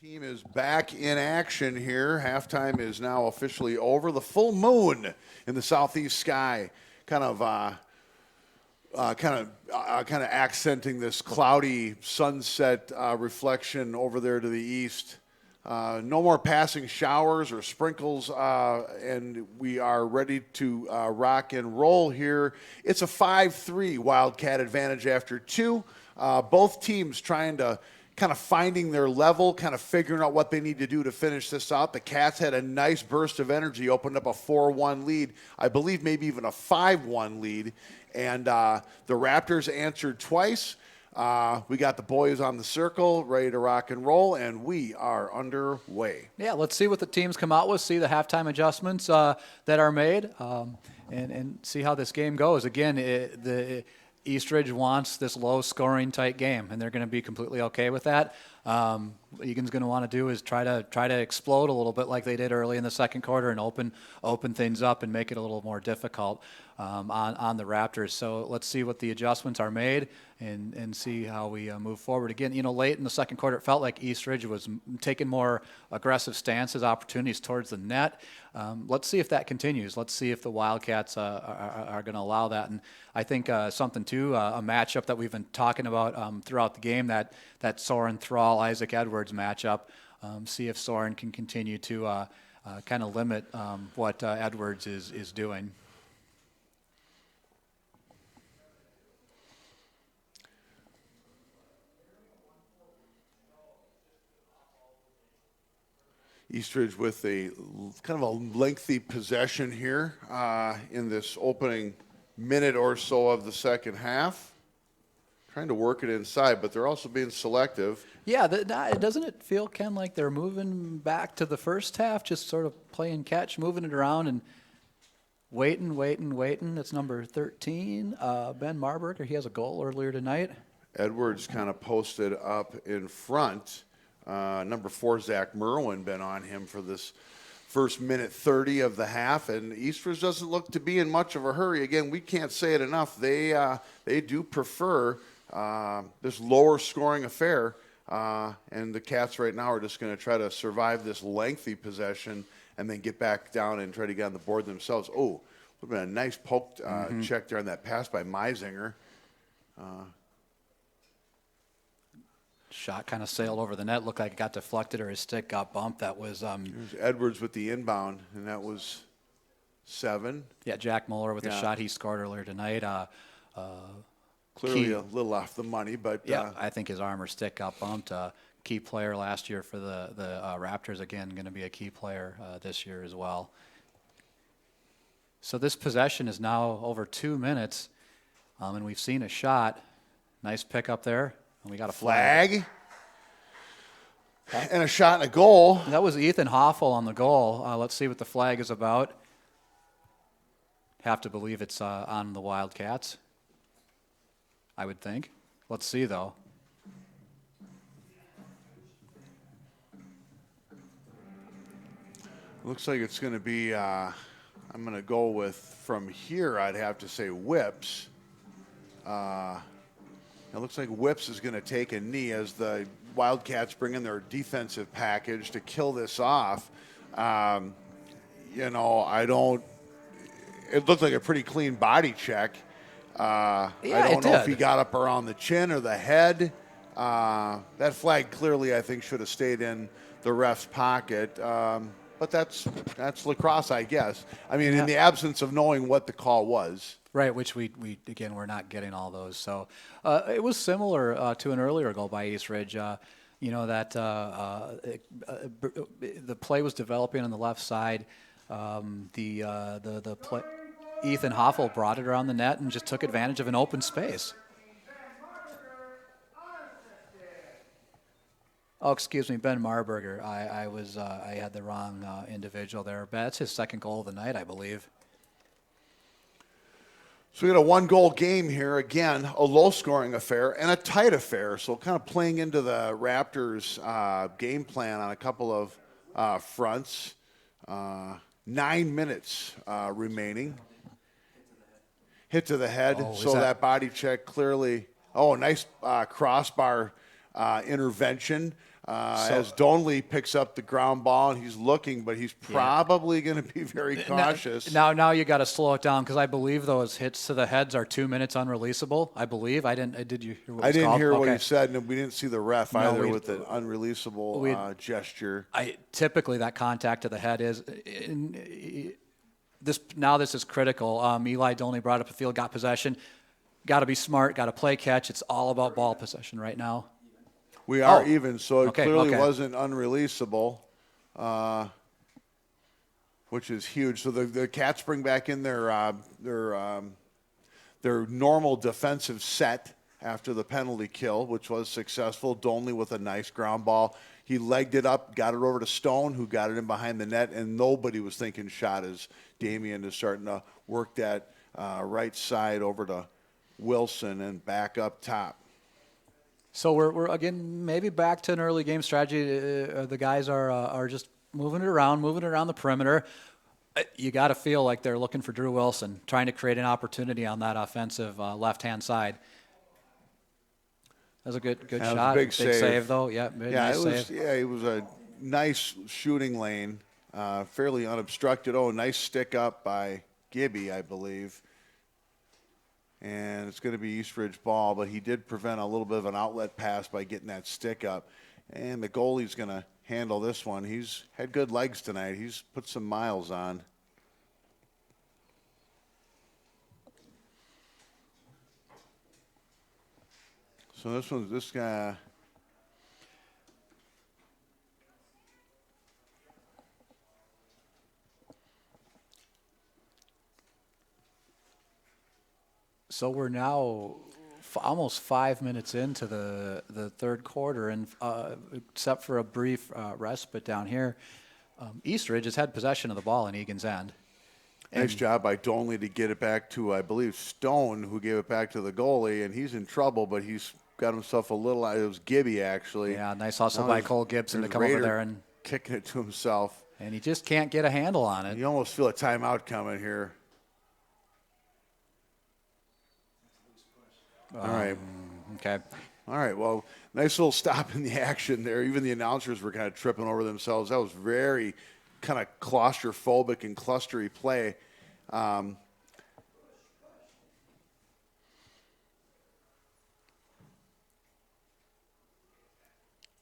Team is back in action here. Halftime is now officially over. The full moon in the southeast sky, kind of accenting this cloudy sunset reflection over there to the east. No more passing showers or sprinkles, and we are ready to rock and roll here. It's a 5-3 Wildcat advantage after two. Both teams trying to kind of finding their level, kind of figuring out what they need to do to finish this out. The Cats had a nice burst of energy, opened up a 4-1 lead, I believe maybe even a 5-1 lead, and the Raptors answered twice. We got the boys on the circle, ready to rock and roll, and we are underway. Yeah, let's see what the teams come out with, see the halftime adjustments that are made, and see how this game goes. Again, the Eastridge wants this low-scoring tight game, and they're going to be completely okay with that. Eagan's going to want to do is try to explode a little bit like they did early in the second quarter and open things up and make it a little more difficult on the Raptors. So let's see what the adjustments are made and see how we move forward. Again, late in the second quarter, it felt like Eastridge was taking more aggressive stances, opportunities towards the net. Let's see if that continues. Let's see if the Wildcats are going to allow that. And I think something too, a matchup that we've been talking about throughout the game, that Soren Thrall, Isaac Edwards matchup. See if Soren can continue to kind of limit what Edwards is doing. Eastridge with a kind of a lengthy possession here in this opening minute or so of the second half. Trying to work it inside, but they're also being selective. Yeah, doesn't it feel, Ken, like they're moving back to the first half, just sort of playing catch, moving it around and waiting. It's number 13, Ben Marburger. He has a goal earlier tonight. Edwards kind of posted up in front. Number 4, Zach Merwin, been on him for this first minute 30 of the half, and Eastridge doesn't look to be in much of a hurry. Again, we can't say it enough. They do prefer this lower scoring affair, and the Cats right now are just going to try to survive this lengthy possession and then get back down and try to get on the board themselves. Oh, would have been a nice poke check there on that pass by Meisinger. Shot kind of sailed over the net, looked like it got deflected or his stick got bumped. That was Edwards with the inbound, and that was 7. Yeah, Jack Mueller with the shot he scored earlier tonight. Clearly a little off the money, but yeah, I think his arm or stick got bumped. Key player last year for the Raptors, again, going to be a key player this year as well. So this possession is now over 2 minutes, and we've seen a shot. Nice pick up there, and we got a flag. And a shot and a goal. That was Ethan Hoffel on the goal. Let's see what the flag is about. Have to believe it's on the Wildcats, I would think. Let's see, though. Looks like it's going to be, I'm going to go with, from here, I'd have to say Whips. It looks like Whips is going to take a knee as the Wildcats bring in their defensive package to kill this off. It looked like a pretty clean body check. I don't know if he got up around the chin or the head. That flag clearly, I think, should have stayed in the ref's pocket. But that's lacrosse, I guess. I mean, in the absence of knowing what the call was. Right, which we again, we're not getting all those. So it was similar to an earlier goal by Eastridge. The play was developing on the left side. The play, Ethan Hoffel brought it around the net and just took advantage of an open space. Oh, excuse me, Ben Marburger. I had the wrong individual there. But that's his second goal of the night, I believe. So we got a 1-goal game here. Again, a low-scoring affair and a tight affair. So kind of playing into the Raptors' game plan on a couple of fronts. 9 minutes remaining. Hit to the head. So that body check clearly. Oh, nice crossbar intervention. As Donley picks up the ground ball and he's looking, but he's probably going to be very cautious. Now you got to slow it down because I believe those hits to the heads are 2 minutes unreleasable. I believe I didn't. Did you hear what it was I didn't called? hear what Okay. he said, and we didn't see the ref either with the we unreleasable gesture. Typically that contact to the head is this. Now this is critical. Eli Donley brought up the field, got possession. Got to be smart. Got to play catch. It's all about ball possession right now. We are even, so it Okay, clearly okay. wasn't unreleasable, which is huge. So the Cats bring back in their normal defensive set after the penalty kill, which was successful. Donley with a nice ground ball. He legged it up, got it over to Stone, who got it in behind the net, and nobody was thinking shot as Damian is starting to work that right side over to Wilson and back up top. So we're again maybe back to an early game strategy. The guys are just moving it around the perimeter. You got to feel like they're looking for Drew Wilson, trying to create an opportunity on that offensive left-hand side. That was a good That shot. was a big save. Though. Yeah, nice save. It was a nice shooting lane, fairly unobstructed. Oh, nice stick up by Gibby, I believe. And it's going to be Eastridge ball, but he did prevent a little bit of an outlet pass by getting that stick up. And the goalie's going to handle this one. He's had good legs tonight. He's put some miles on. So this guy. So we're now almost 5 minutes into the third quarter, and except for a brief respite down here, Eastridge has had possession of the ball in Egan's end. Nice job by Donley to get it back to, I believe, Stone, who gave it back to the goalie, and he's in trouble, but he's got himself a little. It was Gibby, actually. Yeah, nice hustle Now by there's- Cole Gibson to there's come over Rader there and kicking it to himself. he just can't get a handle on it. You almost feel a timeout coming here. All right. Okay. All right. Well, nice little stop in the action there. Even the announcers were kind of tripping over themselves. That was very kind of claustrophobic and clustery play.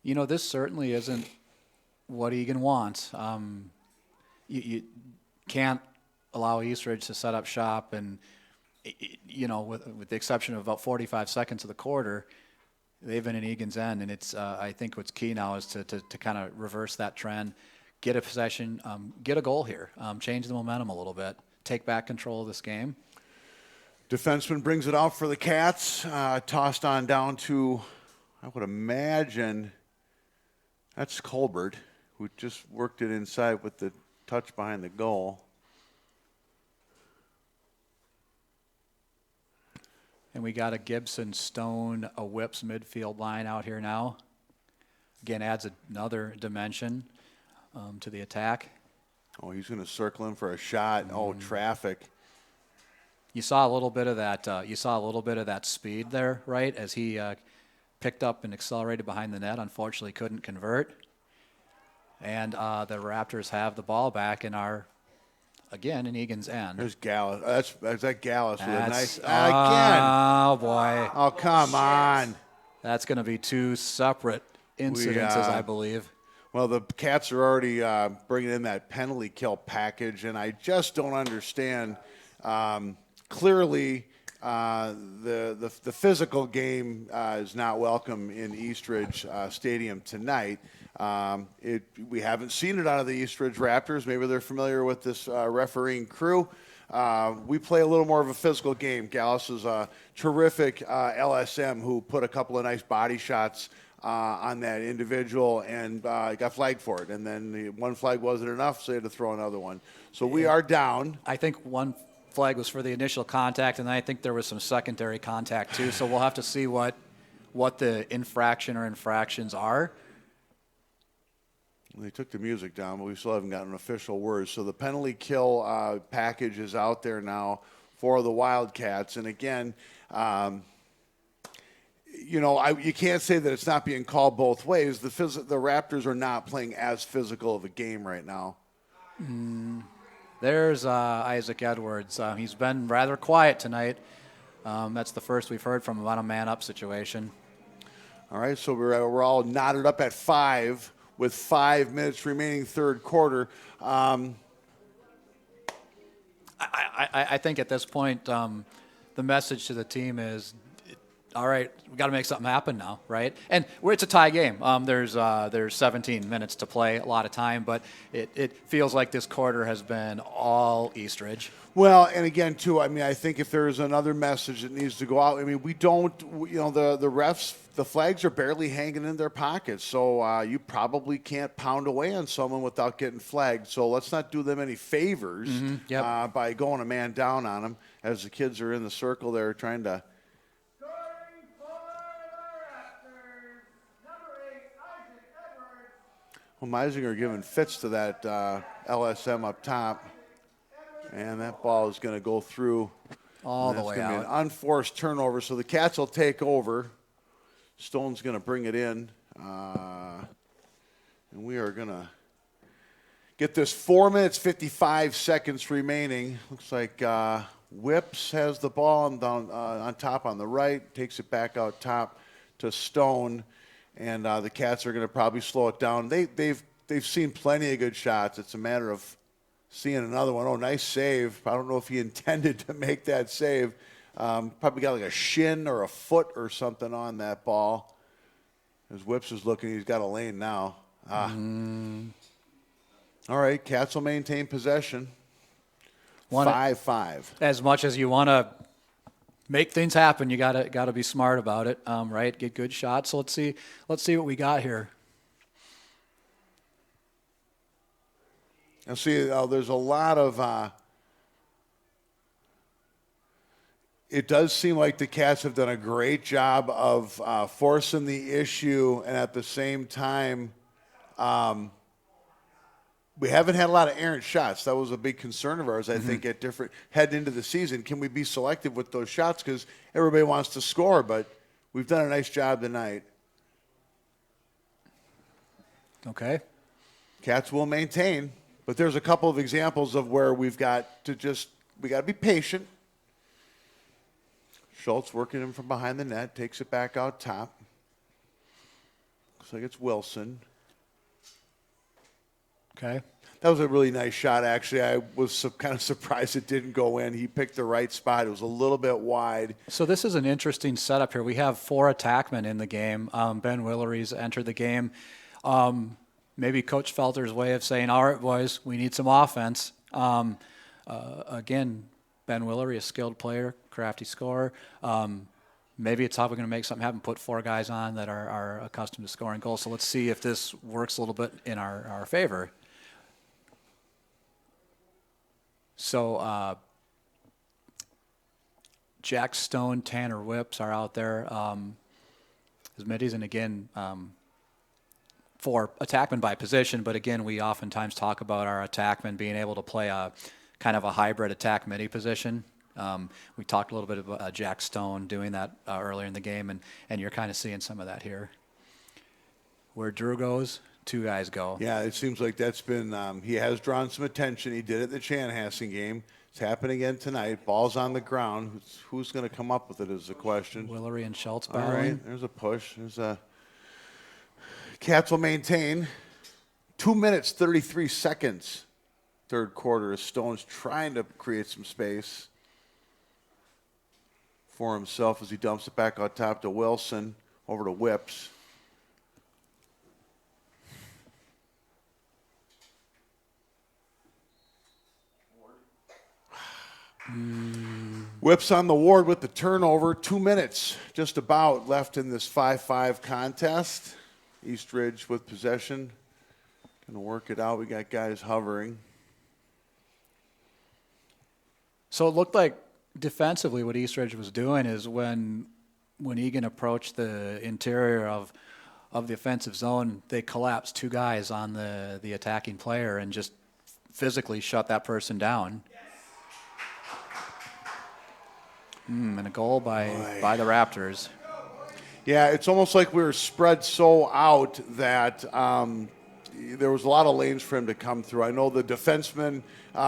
You know, this certainly isn't what Eagan wants. You can't allow Eastridge to set up shop, and you know, with the exception of about 45 seconds of the quarter, they've been in Egan's end, and it's I think what's key now is to kind of reverse that trend, get a possession, get a goal here, change the momentum a little bit, take back control of this game. Defenseman brings it out for the Cats. Tossed on down to, I would imagine, that's Colbert, who just worked it inside with the touch behind the goal. And we got a Gibson, Stone, a Whips midfield line out here now. Again, adds another dimension to the attack. Oh, he's going to circle him for a shot. Oh, traffic. You saw a little bit of that. You saw a little bit of that speed there, right? As he picked up and accelerated behind the net. Unfortunately, couldn't convert. And the Raptors have the ball back and are again in Egan's end. There's Gallus. That's that Gallus with a nice again. Oh boy! Oh, come on. That's going to be two separate incidences, I believe. Well, the Cats are already bringing in that penalty kill package, and I just don't understand. Clearly, the physical game is not welcome in Eastridge Stadium tonight. We haven't seen it out of the Eastridge Raptors. Maybe they're familiar with this refereeing crew. We play a little more of a physical game. Gallus is a terrific LSM who put a couple of nice body shots on that individual and got flagged for it. And then one flag wasn't enough, so they had to throw another one. So we are down. I think one flag was for the initial contact, and I think there was some secondary contact too. So we'll have to see what the infraction or infractions are. They took the music down, but we still haven't gotten official words. So the penalty kill package is out there now for the Wildcats. And again, you know, you can't say that it's not being called both ways. The Raptors are not playing as physical of a game right now. There's Isaac Edwards. He's been rather quiet tonight. That's the first we've heard from him on a man-up situation. All right, so we're all knotted up at 5 with 5 minutes remaining third quarter. I think at this point, the message to the team is, all right, we got to make something happen now, right? And it's a tie game. There's 17 minutes to play, a lot of time, but it feels like this quarter has been all Eastridge. Well, and again, too, I mean, I think if there's another message that needs to go out, I mean, we don't, you know, the refs, the flags are barely hanging in their pockets, so you probably can't pound away on someone without getting flagged. So let's not do them any favors by going a man down on them as the kids are in the circle there trying to. Scoring for the Raptors, number 8, Isaac Edwards. Well, Meisinger giving fits to that LSM up top. And that ball is going to go through. All the That's way going to be out. an unforced turnover, so the Cats will take over. Stone's going to bring it in. And we are going to get this 4 minutes, 55 seconds remaining. Looks like Whips has the ball on top on the right, takes it back out top to Stone. And the Cats are going to probably slow it down. They've seen plenty of good shots. It's a matter of seeing another one. Oh, nice save. I don't know if he intended to make that save. Probably got like a shin or a foot or something on that ball. As Whips is looking, he's got a lane now. All right, Cats will maintain possession. 5-5. As much as you want to make things happen, you gotta be smart about it, right? Get good shots. So let's see what we got here. And see, there's a lot of. It does seem like the Cats have done a great job of forcing the issue, and at the same time, we haven't had a lot of errant shots. That was a big concern of ours, I think, at different heading into the season. Can we be selective with those shots? Because everybody wants to score, but we've done a nice job tonight. Okay. Cats will maintain. But there's a couple of examples of where we got to be patient. Schultz working him from behind the net, takes it back out top. Looks like it's Wilson. Okay. That was a really nice shot, actually. I was kind of surprised it didn't go in. He picked the right spot. It was a little bit wide. So this is an interesting setup here. We have 4 attackmen in the game. Ben Willery's entered the game. Maybe Coach Felter's way of saying, all right, boys, we need some offense. Again, Ben Willery, a skilled player, crafty scorer. Maybe it's how we're going to make something happen, put 4 guys on that are accustomed to scoring goals. So let's see if this works a little bit in our favor. So Jack Stone, Tanner Whips are out there as middies, and again, for attackmen by position, but again, we oftentimes talk about our attackmen being able to play a kind of a hybrid attack midi position. We talked a little bit about Jack Stone doing that earlier in the game, and you're kind of seeing some of that here. Where Drew goes, 2 guys go. Yeah, it seems like that's been he has drawn some attention. He did it in the Chanhassen game. It's happening again tonight. Ball's on the ground. Who's going to come up with it is the question. Willery and Schultz All battling. right, there's a push. There's a Cats will maintain 2 minutes, 33 seconds. Third quarter as Stone's trying to create some space for himself as he dumps it back out top to Wilson, over to Whips. Whips on the Ward with the turnover. 2 minutes just about left in this 5-5 contest. Eastridge with possession. Going to work it out. We got guys hovering. So it looked like defensively what Eastridge was doing is when Eagan approached the interior of the offensive zone, they collapsed 2 guys on the attacking player and just physically shut that person down. And a goal by the Raptors. Yeah, it's almost like we were spread so out that there was a lot of lanes for him to come through. I know the defenseman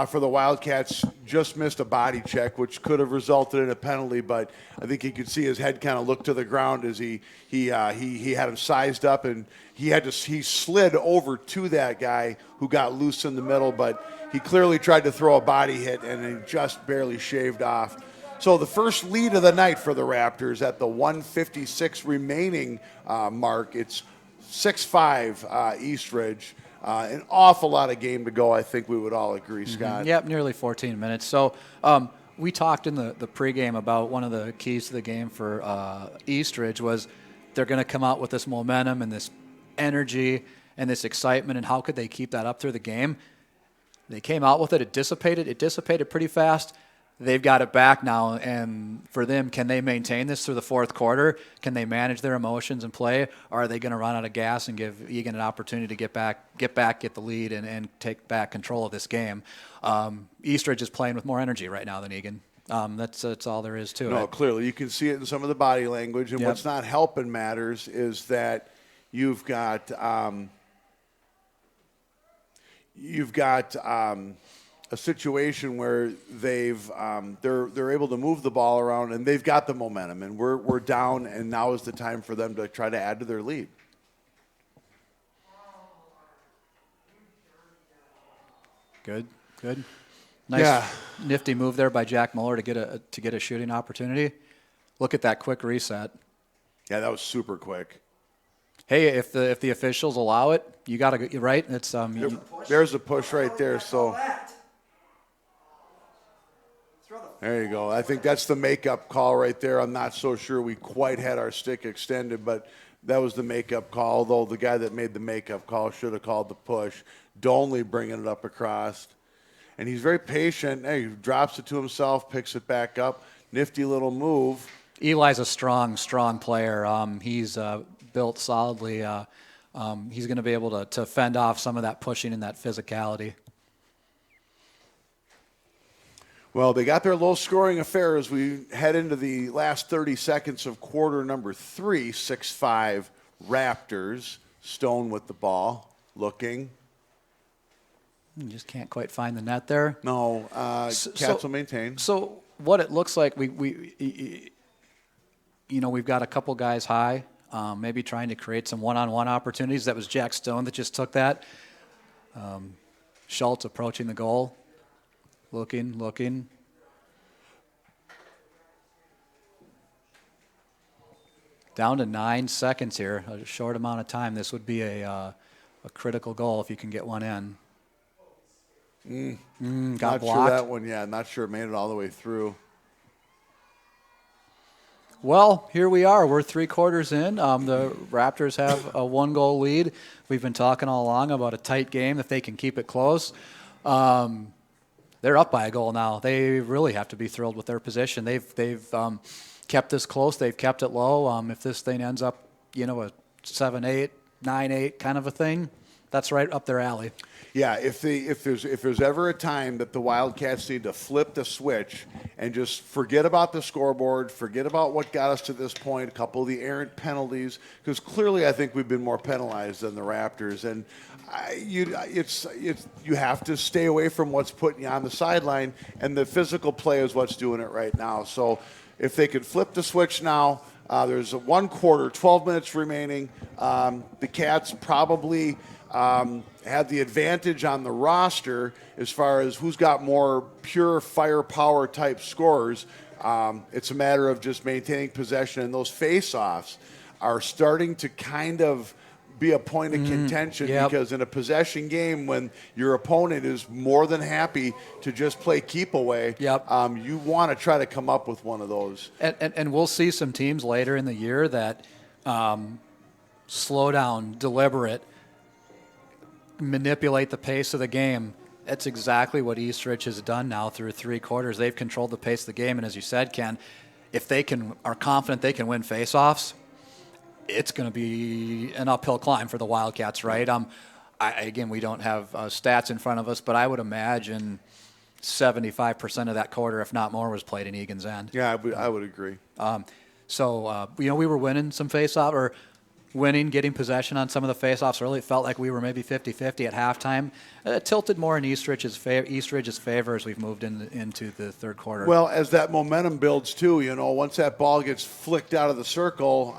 for the Wildcats just missed a body check, which could have resulted in a penalty, but I think you could see his head kind of look to the ground as he had him sized up, and he slid over to that guy who got loose in the middle, but he clearly tried to throw a body hit, and he just barely shaved off. So the first lead of the night for the Raptors at the 1:56 remaining mark. It's 6-5 Eastridge. An awful lot of game to go, I think we would all agree, Scott. Yep, nearly 14 minutes. So we talked in the pregame about one of the keys to the game for Eastridge was they're going to come out with this momentum and this energy and this excitement, and how could they keep that up through the game? They came out with it. It dissipated pretty fast. They've got it back now, and for them, can they maintain this through the fourth quarter? Can they manage their emotions and play, or are they going to run out of gas and give Eagan an opportunity to get the lead, and take back control of this game? Eastridge is playing with more energy right now than Eagan. That's all there is to it. No, clearly. You can see it in some of the body language, and Yep. what's not helping matters is that you've got a situation where they're able to move the ball around, and they've got the momentum, and we're down, and now is the time for them to try to add to their lead. Good. Nice, nifty move there by Jack Muller to get a shooting opportunity. Look at that quick reset. Yeah, that was super quick. Hey, if the officials allow it, you got to right. It's There's a push right there, so That. there you go. I think that's the makeup call right there. I'm not so sure we quite had our stick extended, but that was the makeup call, although the guy that made the makeup call should have called the push. Donley bringing it up across. And he's very patient. Hey, he drops it to himself, picks it back up. Nifty little move. Eli's a strong player. He's built solidly. He's going to be able to fend off some of that pushing and that physicality. Well, they got their low-scoring affair as we head into the last 30 seconds of quarter number 3, 6-5 Raptors. Stone with the ball, looking. You just can't quite find the net there. No, Cats will maintain. So what it looks like, we've got a couple guys high, maybe trying to create some one-on-one opportunities. That was Jack Stone that just took that. Schultz approaching the goal. Looking. Down to 9 seconds here, a short amount of time. This would be a critical goal if you can get one in. Got Not blocked. sure that one, not sure it made it all the way through. Well, here we are. We're 3 quarters in. The Raptors have a 1-goal lead. We've been talking all along about a tight game if they can keep it close. They're up by a goal now. They really have to be thrilled with their position. They've kept this close. They've kept it low. If this thing ends up, a 7-8, 9-8 kind of a thing, that's right up their alley. Yeah, if there's ever a time that the Wildcats need to flip the switch and just forget about the scoreboard, forget about what got us to this point, a couple of the errant penalties, because clearly I think we've been more penalized than the Raptors, and you have to stay away from what's putting you on the sideline, and the physical play is what's doing it right now. So if they could flip the switch now, there's 1 quarter, 12 minutes remaining. The Cats probably had the advantage on the roster as far as who's got more pure firepower type scorers. It's a matter of just maintaining possession, and those face-offs are starting to kind of be a point of contention because in a possession game when your opponent is more than happy to just play keep away, you want to try to come up with one of those. And we'll see some teams later in the year that slow down, deliberate, manipulate the pace of the game. That's exactly what Eastridge has done now through 3 quarters. They've controlled the pace of the game, and as you said, Ken, if they are confident they can win faceoffs, it's going to be an uphill climb for the Wildcats, right? Again, we don't have stats in front of us, but I would imagine 75% of that quarter, if not more, was played in Egan's end. Yeah, I would agree. So, we were winning some face-off or getting possession on some of the face-offs early. It felt like we were maybe 50-50 at halftime. Tilted more in Eastridge's favor as we've moved into the third quarter. Well, as that momentum builds too, once that ball gets flicked out of the circle,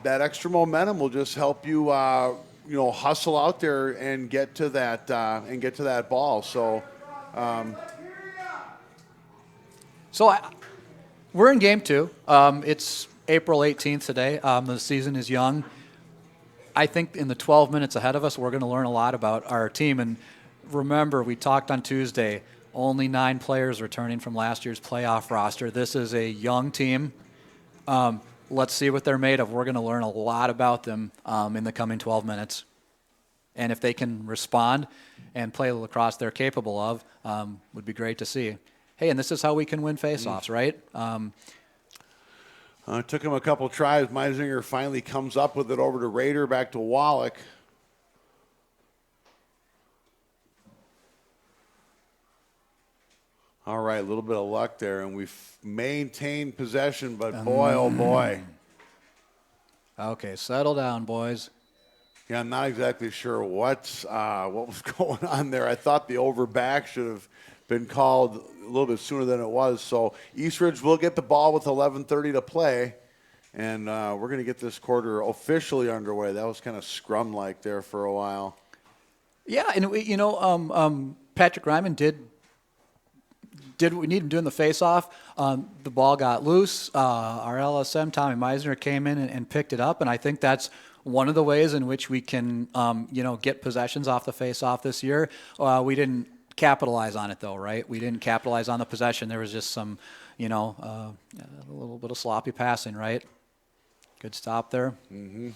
that extra momentum will just help you, hustle out there and get to that ball. So, We're in game 2. It's April 18th today. The season is young. I think in the 12 minutes ahead of us, we're going to learn a lot about our team. And remember, we talked on Tuesday, only 9 players returning from last year's playoff roster. This is a young team. Let's see what they're made of. We're going to learn a lot about them in the coming 12 minutes. And if they can respond and play the lacrosse they're capable of, would be great to see. Hey, and this is how we can win faceoffs, right? It took him a couple tries. Meisinger finally comes up with it over to Rader, back to Wallach. All right, a little bit of luck there, and we've maintained possession, but boy, oh boy. Okay, settle down, boys. Yeah, I'm not exactly sure what was going on there. I thought the over back should have been called a little bit sooner than it was. So Eastridge will get the ball with 11:30 to play, and we're going to get this quarter officially underway. That was kind of scrum-like there for a while. Yeah, and Patrick Ryman did what we needed to do in the face-off. The ball got loose. Our LSM, Tommy Meisner, came in and picked it up, and I think that's one of the ways in which we can, get possessions off the face-off this year. We didn't capitalize on it, though, right? We didn't capitalize on the possession. There was just some, a little bit of sloppy passing, right? Good stop there. Mm-hmm.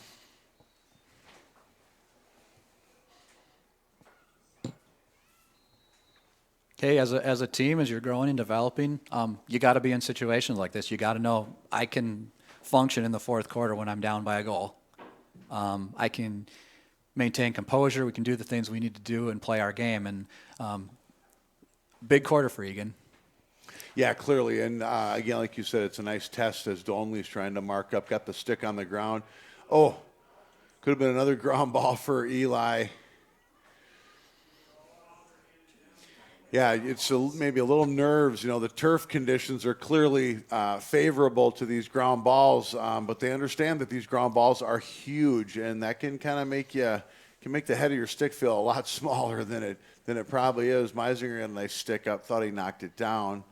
Okay, as a team, as you're growing and developing, you got to be in situations like this. You got to know I can function in the fourth quarter when I'm down by a goal. I can maintain composure. We can do the things we need to do and play our game. And big quarter for Eagan. Yeah, clearly. And again, like you said, it's a nice test as Donley's trying to mark up, got the stick on the ground. Oh, could have been another ground ball for Eli. Yeah, it's maybe a little nerves. The turf conditions are clearly favorable to these ground balls, but they understand that these ground balls are huge, and that can kind of make the head of your stick feel a lot smaller than it probably is. Meisinger had a nice stick up, thought he knocked it down.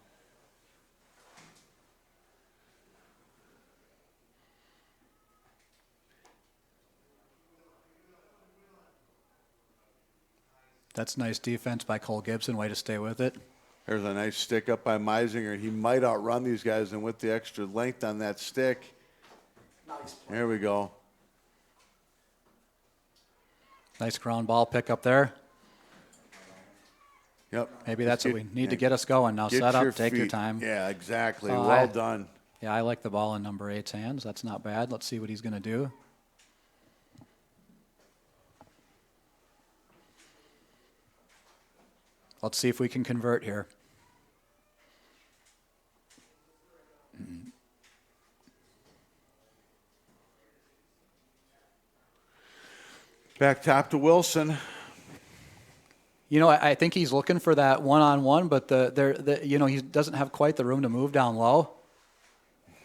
That's nice defense by Cole Gibson. Way to stay with it. There's a nice stick up by Meisinger. He might outrun these guys, and with the extra length on that stick. Nice. There we go. Nice ground ball pick up there. Yep. Maybe that's what we need to get us going. Now set up, take your feet. time. Yeah, exactly. Well done. Yeah, I like the ball in number 8's hands. That's not bad. Let's see what he's going to do. Let's see if we can convert here. Back top to Wilson. I think he's looking for that one-on-one, but he doesn't have quite the room to move down low.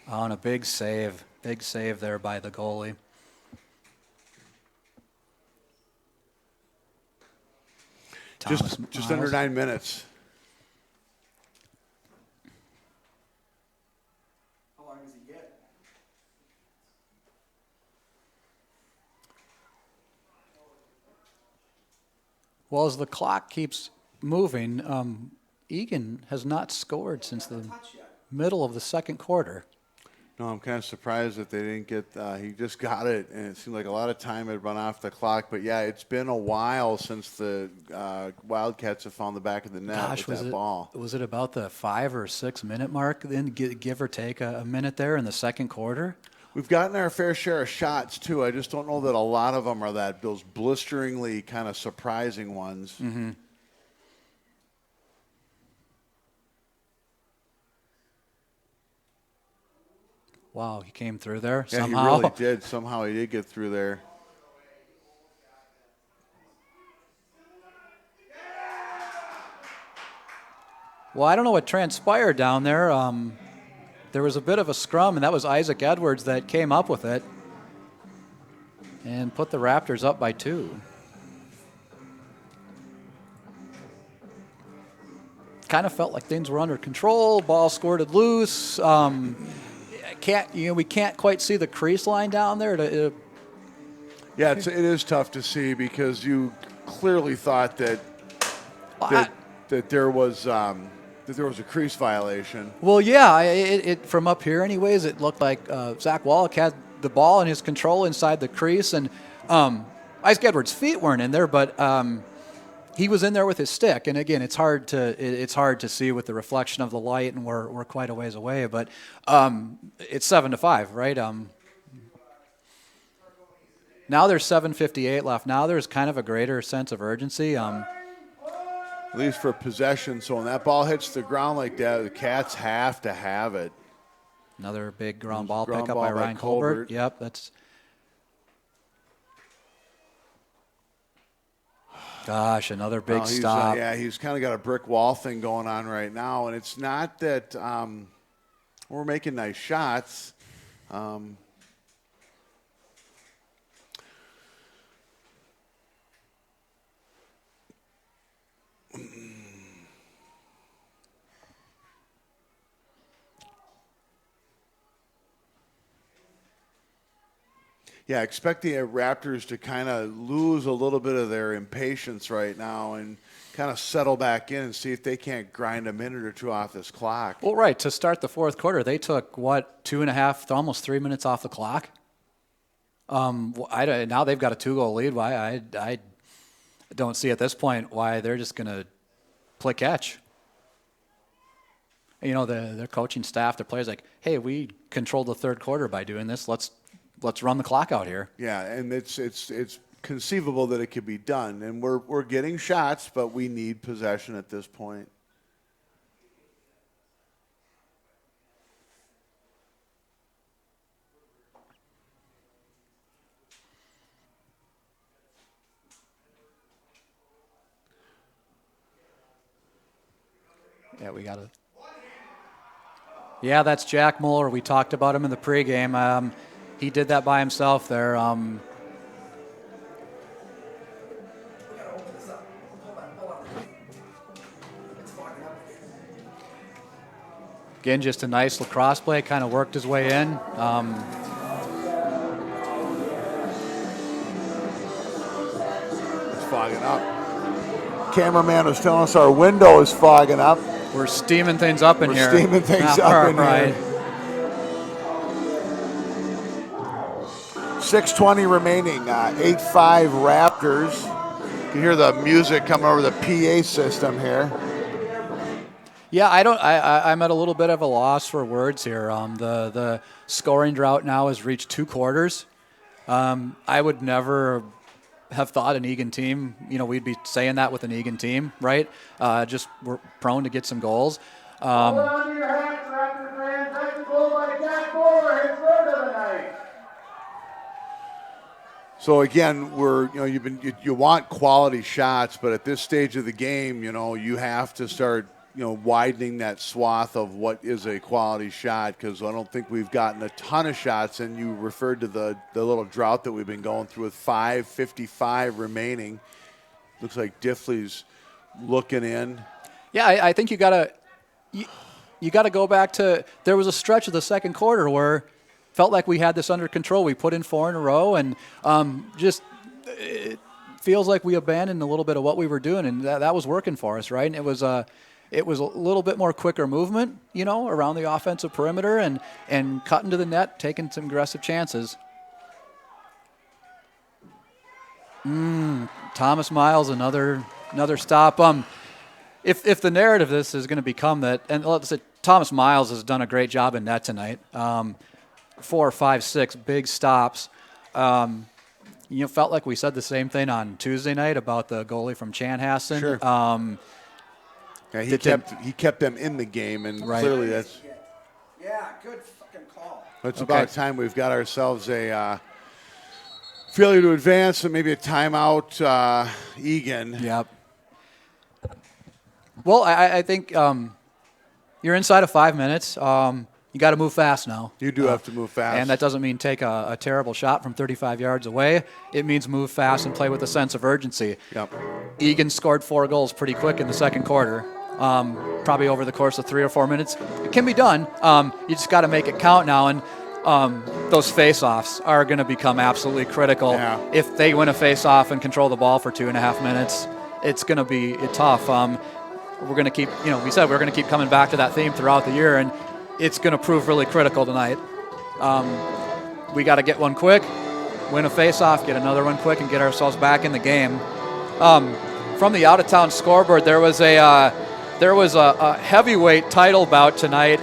Oh, and a big save there by the goalie. Just under 9 minutes. How long does he get? Well, as the clock keeps moving, Eagan has not scored since the middle of the second quarter. No, I'm kind of surprised that they didn't get he just got it, and it seemed like a lot of time had run off the clock. But, yeah, it's been a while since the Wildcats have found the back of the net with that ball. Was it about the 5 or 6 minute mark, then give or take a minute there in the second quarter? We've gotten our fair share of shots, too. I just don't know that a lot of them are those blisteringly kind of surprising ones. Mm-hmm. Wow, he came through there Yeah, somehow. he really did. Somehow he did get through there. Well, I don't know what transpired down there. There was a bit of a scrum, and that was Isaac Edwards that came up with it and put the Raptors up by 2. Kind of felt like things were under control. Ball squirted loose. We can't quite see the crease line down there. Yeah, it is tough to see because you clearly thought that there was a crease violation. Well, yeah, it from up here anyways, it looked like Zach Wallach had the ball in his control inside the crease, and Isaac Edwards' feet weren't in there, but he was in there with his stick. And again, it's hard to see with the reflection of the light, and we're quite a ways away. But it's 7-5, right? Now there's 7:58 left. Now there's kind of a greater sense of urgency. At least for possession. So when that ball hits the ground like that, the Cats have to have it. Another big ground ball Ground pickup ball by by Ryan Colbert. Colbert. Yep, that's. Gosh, another big stop. He's kind of got a brick wall thing going on right now, and it's not that we're making nice shots. Yeah, expect the Raptors to kind of lose a little bit of their impatience right now and kind of settle back in and see if they can't grind a minute or two off this clock. Well, right, to start the fourth quarter, they took, 2.5 to almost 3 minutes off the clock? Now they've got a 2-goal lead. Why? I don't see at this point why they're just going to play catch. You know, their coaching staff, their players, like, hey, we controlled the third quarter by doing this. Let's run the clock out here. Yeah, and it's conceivable that it could be done, and we're getting shots, but we need possession at this point. Yeah, we got to. Yeah, that's Jack Mueller. We talked about him in the pregame. He did that by himself there. Again, just a nice lacrosse play, kind of worked his way in. It's fogging up. Cameraman was telling us our window is fogging up. We're steaming things up in here. We're steaming things up in here. 6:20 remaining. 8-5 Raptors. You can hear the music coming over the PA system here. Yeah, I'm at a little bit of a loss for words here. The scoring drought now has reached 2 quarters. I would never have thought an Eagan team, we'd be saying that with an Eagan team, right? Just we're prone to get some goals. Hold on to your hats, Raptor fans. That's a goal by Jack Mueller, his third of the night. So again, you want quality shots, but at this stage of the game, you have to start widening that swath of what is a quality shot, because I don't think we've gotten a ton of shots. And you referred to the little drought that we've been going through with 5:55 remaining. Looks like Diffley's looking in. Yeah, I think you gotta go back to, there was a stretch of the second quarter where felt like we had this under control. We put in 4 in a row, and it feels like we abandoned a little bit of what we were doing, and that was working for us, right? And it was a little bit more quicker movement, around the offensive perimeter and cutting to the net, taking some aggressive chances. Thomas Miles, another stop. If the narrative of this is going to become that, and let's say Thomas Miles has done a great job in net tonight. 4, 5, 6 big stops. Felt like we said the same thing on Tuesday night about the goalie from Chanhassen. Sure. Yeah, he kept them in the game, and right. Clearly that's. Yeah, good fucking call. It's Okay. about time we've got ourselves a failure to advance and maybe a timeout. Eagan. Yep. Well, I think you're inside of 5 minutes. You got to move fast now. You do have to move fast. And that doesn't mean take a terrible shot from 35 yards away. It means move fast and play with a sense of urgency. Yep. Eagan scored 4 goals pretty quick in the second quarter, probably over the course of 3 or 4 minutes. It can be done. You just got to make it count now. And those face-offs are going to become absolutely critical. Yeah. If they win a face-off and control the ball for 2.5 minutes, it's going to be tough. We're going to keep, we said we're going to keep coming back to that theme throughout the year, and it's going to prove really critical tonight. We got to get one quick, win a face-off, get another one quick, and get ourselves back in the game. From the out-of-town scoreboard, there was a heavyweight title bout tonight.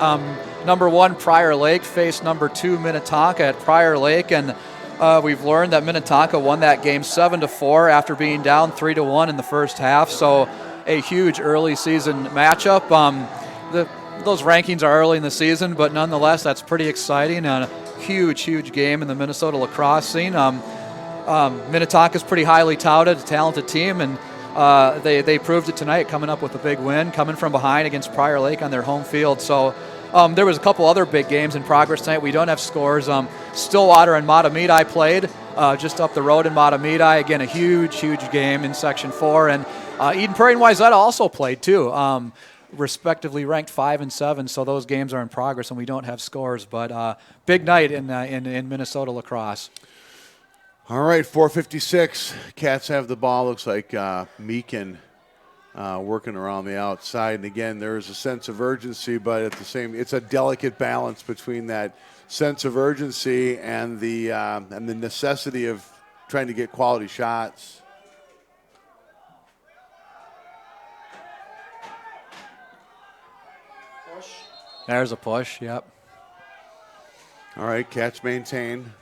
Number 1, Prior Lake faced number 2, Minnetonka at Prior Lake, and we've learned that Minnetonka won that game 7-4 after being down 3-1 in the first half. So a huge early season matchup. Those rankings are early in the season, but nonetheless, that's pretty exciting and a huge game in the Minnesota lacrosse scene. Minnetonka's pretty highly touted, a talented team, and they proved it tonight, coming up with a big win, coming from behind against Prior Lake on their home field. So there was a couple other big games in progress tonight. We don't have scores. Stillwater and Matamidi played just up the road in Matamidi. Again, a huge game in Section 4. And Eden Prairie and Wayzata also played too, respectively ranked 5 and 7. So those games are in progress, and we don't have scores. But big night in Minnesota lacrosse. All right, 4:56. Cats have the ball. Looks like Meakin working around the outside. And again, there's a sense of urgency, but at the same, it's a delicate balance between that sense of urgency and the necessity of trying to get quality shots. There's a push, yep. All right, Cats maintain.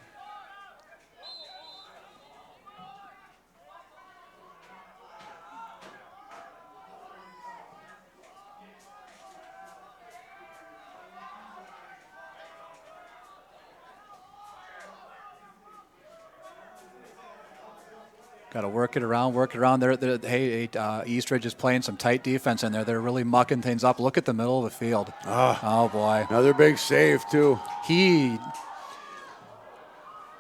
Got to work it around. Eastridge is playing some tight defense in there. They're really mucking things up. Look at the middle of the field. Oh boy. Another big save too.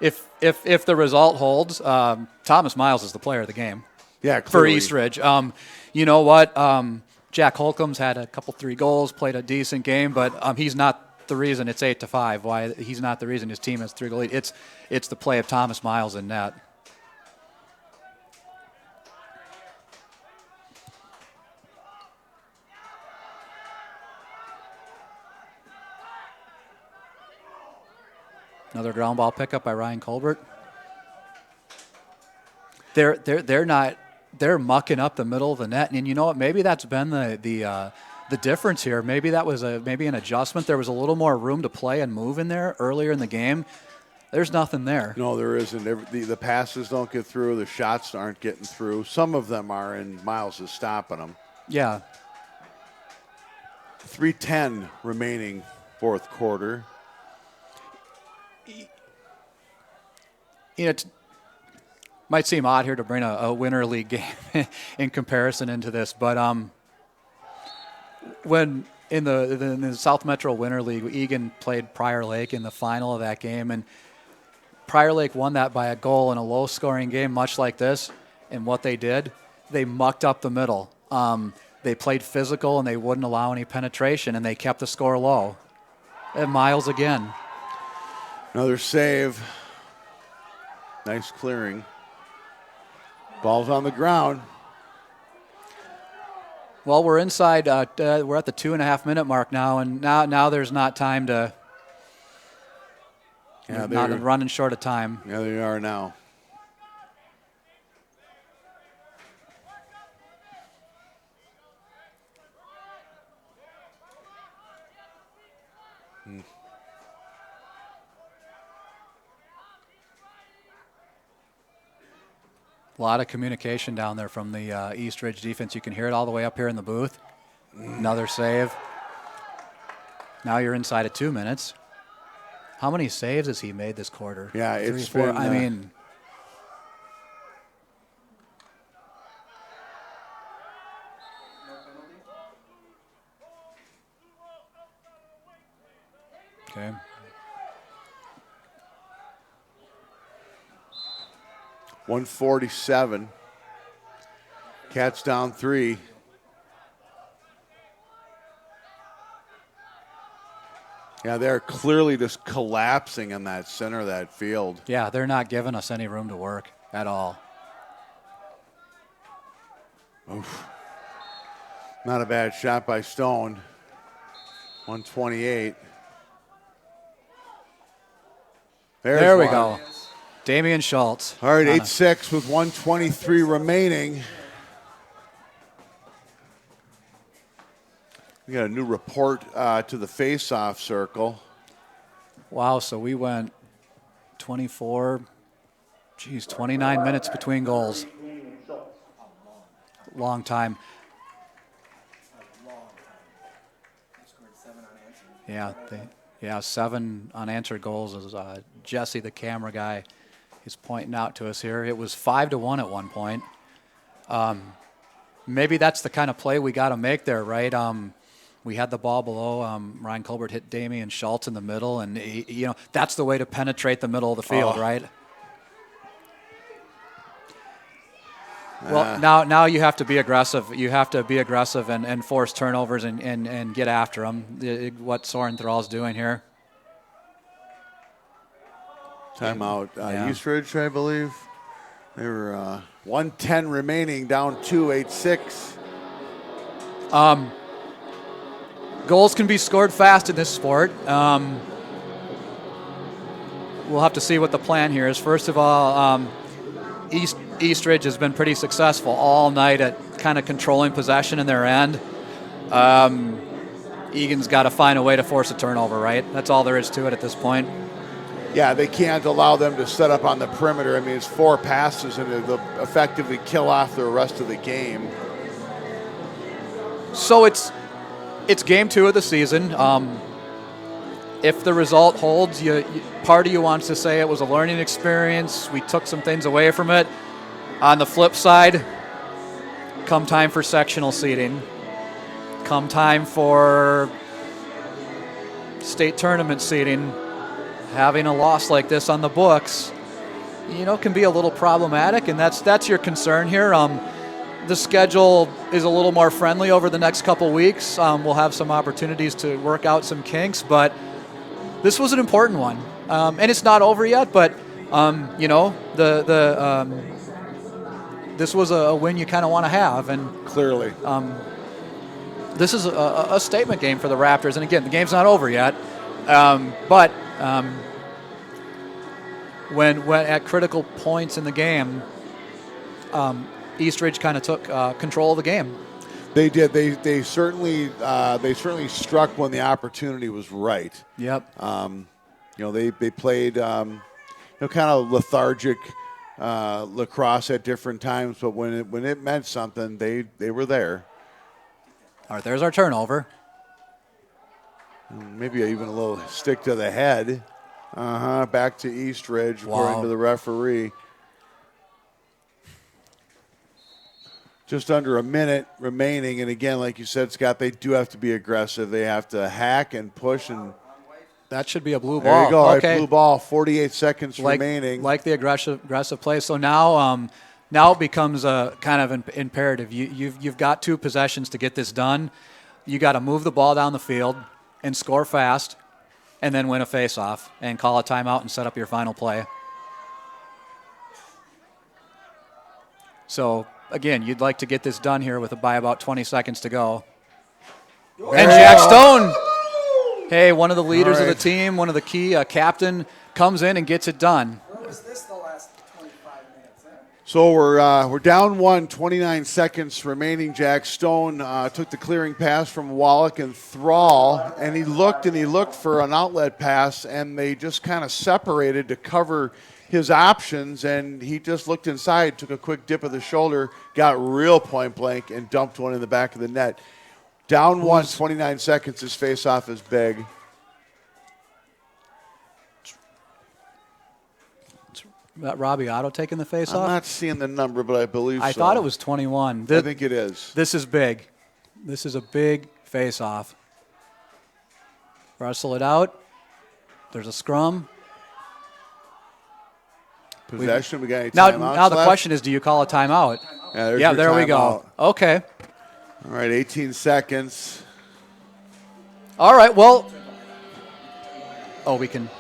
If the result holds, Thomas Miles is the player of the game. Yeah, for clearly. Eastridge. You know what? Jack Holcomb's had a couple 3 goals, played a decent game, but he's not the reason it's 8-5. Why he's not the reason his team has 3 goal lead. It's the play of Thomas Miles in net. Another ground ball pickup by Ryan Colbert. They're mucking up the middle of the net, and you know what? Maybe that's been the difference here. Maybe that was maybe an adjustment. There was a little more room to play and move in there earlier in the game. There's nothing there. No, there isn't. The passes don't get through. The shots aren't getting through. Some of them are, and Miles is stopping them. Yeah. 3:10 remaining fourth quarter. It might seem odd here to bring a winter league game in comparison into this, but when in the South Metro Winter League, Eagan played Prior Lake in the final of that game, and Prior Lake won that by a goal in a low-scoring game, much like this. And what they did, they mucked up the middle. They played physical, and they wouldn't allow any penetration, and they kept the score low. And Miles again. Another save. Nice clearing. Ball's on the ground. Well, we're inside. We're at the 2.5-minute mark now, and now there's not time to. Yeah, not running short of time. Yeah, they are now. A lot of communication down there from the Eastridge defense. You can hear it all the way up here in the booth. Another save. Now you're inside of 2 minutes. How many saves has he made this quarter? Yeah, 3, it's 4. been, I mean, okay. 147. Cats down 3. Yeah, they're clearly just collapsing in that center of that field. Yeah, they're not giving us any room to work at all. Oof. Not a bad shot by Stone. 128. There we one. go. Damian Schultz. All right, on a- 8-6 with 123 remaining. We got a new report to the face-off circle. Wow, so we went 29 minutes between goals. Long time. Scored 7 unanswered. Yeah, 7 unanswered goals as Jesse, the camera guy, is pointing out to us here. It was 5-1 at one point. Maybe that's the kind of play we got to make there, right? We had the ball below. Ryan Colbert hit Damian Schultz in the middle, and that's the way to penetrate the middle of the field, right? Well, now you have to be aggressive. You have to be aggressive and force turnovers and get after them. What Soren Thrall's doing here. Timeout. Yeah. Eastridge, I believe. They were 1:10 remaining, down 2, 8-6. Goals can be scored fast in this sport. We'll have to see what the plan here is. First of all, Eastridge has been pretty successful all night at kind of controlling possession in their end. Egan's got to find a way to force a turnover, right? That's all there is to it at this point. Yeah, they can't allow them to set up on the perimeter. I mean, it's 4 passes, and they'll effectively kill off the rest of the game. So it's game 2 of the season. If the result holds, part of you wants to say it was a learning experience. We took some things away from it. On the flip side, come time for sectional seeding, come time for state tournament seeding, having a loss like this on the books, can be a little problematic, and that's your concern here. The schedule is a little more friendly over the next couple weeks. We'll have some opportunities to work out some kinks, but this was an important one, and it's not over yet. But this was a win you kind of want to have, and Clearly. this is a statement game for the Raptors. And again, the game's not over yet, but when at critical points in the game, Eastridge kind of took control of the game. They did. They certainly struck when the opportunity was right. Yep. They played kind of lethargic lacrosse at different times, but when it meant something, they were there. All right, there's our turnover. Maybe even a little stick to the head. Back to Eastridge, according to the referee. Just under a minute remaining, and again, like you said, Scott, they do have to be aggressive. They have to hack and push, and That should be a blue ball. there you go. Okay. Right, blue ball. 48 seconds remaining. Like the aggressive play. So now it becomes a kind of imperative. You've got 2 possessions to get this done. You got to move the ball down the field and score fast, and then win a face-off and call a timeout and set up your final play. So again, you'd like to get this done here by about 20 seconds to go. And Jack Stone, hey, one of the leaders of the team, one of the key captain, comes in and gets it done. Or was this the last 25 minutes? So we're down 1, 29 seconds remaining. Jack Stone took the clearing pass from Wallach and Thrall, and he looked for an outlet pass, and they just kind of separated to cover his options, and he just looked inside, took a quick dip of the shoulder, got real point blank, and dumped one in the back of the net. Down 1, 29 seconds, his face-off is big. That Robbie Otto taking the face I'm off? not seeing the number, but I believe so. I thought it was 21. I think it is. This is big. This is a big face off. Wrestle it out. There's a scrum. Possession. We got any Now timeouts the left? question is, do you call a timeout? There's Yeah, your there we go. timeout. Okay. All right, 18 seconds. All right, well. Oh, we can.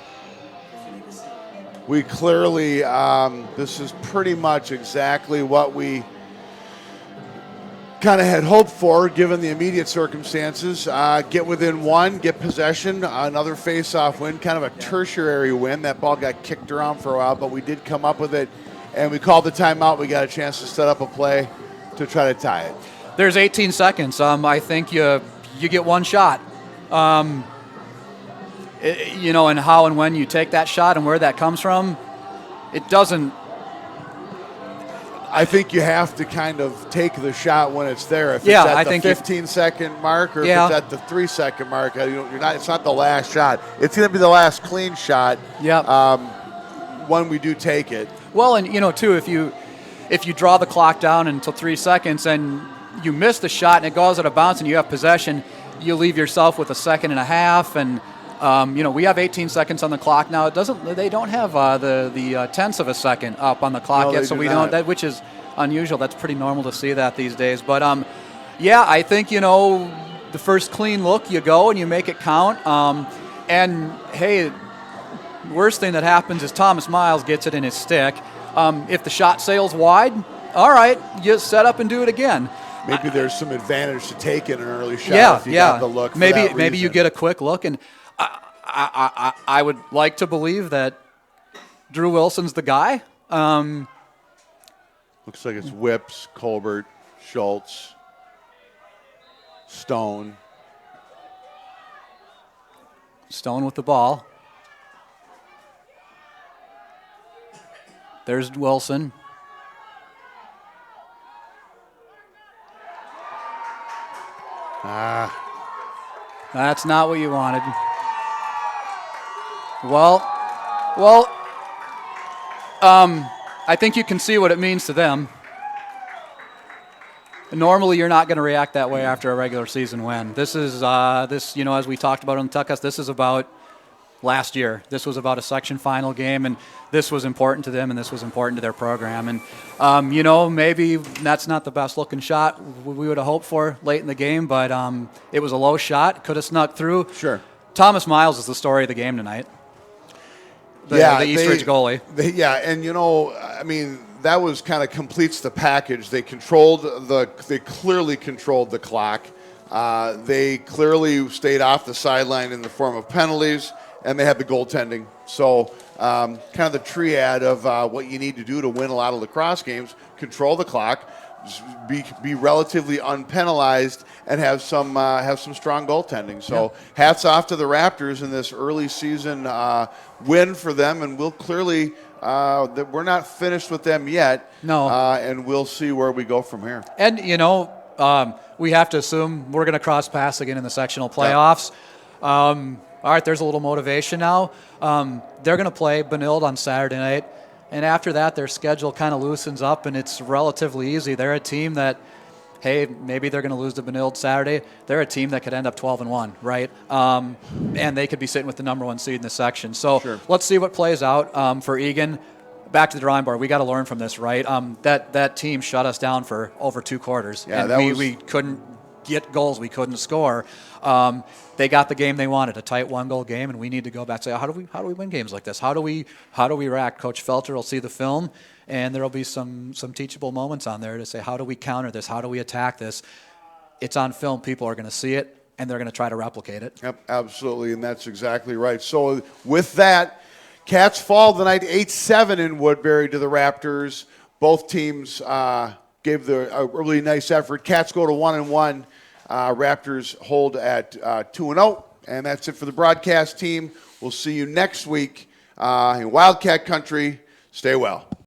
We clearly, this is pretty much exactly what we kind of had hoped for given the immediate circumstances. Get within one, get possession, another face-off win, kind of a tertiary win. That ball got kicked around for a while, but we did come up with it, and we called the timeout. We got a chance to set up a play to try to tie it. There's 18 seconds. I think you get one shot. And how and when you take that shot and where that comes from, it doesn't. I think you have to kind of take the shot when it's there. If it's Yeah, at I the think 15-second mark, or Yeah. if it's at the 3-second mark, you're not. It's not the last shot. It's going to be the last clean shot. Yeah. When we do take it. Well, and too, if you draw the clock down until 3 seconds and you miss the shot and it goes out of bounds and you have possession, you leave yourself with a second and a half. And we have 18 seconds on the clock now. They don't have the tenths of a second up on the clock No, yet, so they we do don't. not. That, which is unusual. That's pretty normal to see that these days. But I think the first clean look, you go and you make it count. And hey, worst thing that happens is Thomas Miles gets it in his stick. If the shot sails wide, all right, you set up and do it again. Maybe there's some advantage to taking an early shot if you got the look. For Maybe that maybe you reason. get a quick look, and I would like to believe that Drew Wilson's the guy. Looks like it's Whips, Colbert, Schultz, Stone. Stone with the ball. There's Wilson. That's not what you wanted. Well, I think you can see what it means to them. Normally, you're not going to react that way after a regular season win. This is as we talked about on the Tuckcast, this is about last year. This was about a section final game, and this was important to them, and this was important to their program. And, maybe that's not the best looking shot we would have hoped for late in the game, but it was a low shot. Could have snuck through. Sure. Thomas Miles is the story of the game tonight. The Eastridge goalie. That was kind of completes the package. They clearly controlled the clock. They clearly stayed off the sideline in the form of penalties, and they had the goaltending. So kind of the triad of what you need to do to win a lot of lacrosse games: control the clock, be relatively unpenalized, and have some strong goaltending. So hats off to the Raptors in this early season win for them, and we'll clearly that we're not finished with them yet. No, and we'll see where we go from here. And we have to assume we're going to cross paths again in the sectional playoffs. All right, there's a little motivation now. They're going to play Benilde on Saturday night. And after that, their schedule kind of loosens up, and it's relatively easy. They're a team that, hey, maybe they're going to lose to Benilde Saturday. They're a team that could end up 12-1, right? And they could be sitting with the number one seed in the section. So Let's see what plays out for Eagan. Back to the drawing board. We got to learn from this, right? That team shut us down for over 2 quarters. Yeah, and we couldn't get goals. We couldn't score. They got the game they wanted, a tight 1-goal game, and we need to go back and say, how do we win games like this? How do we react? Coach Felter will see the film, and there will be some teachable moments on there to say, how do we counter this? How do we attack this? It's on film. People are going to see it, and they're going to try to replicate it. Yep, absolutely, and that's exactly right. So with that, Cats fall tonight 8-7 in Woodbury to the Raptors. Both teams gave a really nice effort. Cats go to 1-1. Raptors hold at 2-0. And that's it for the broadcast team. We'll see you next week in Wildcat Country. Stay well.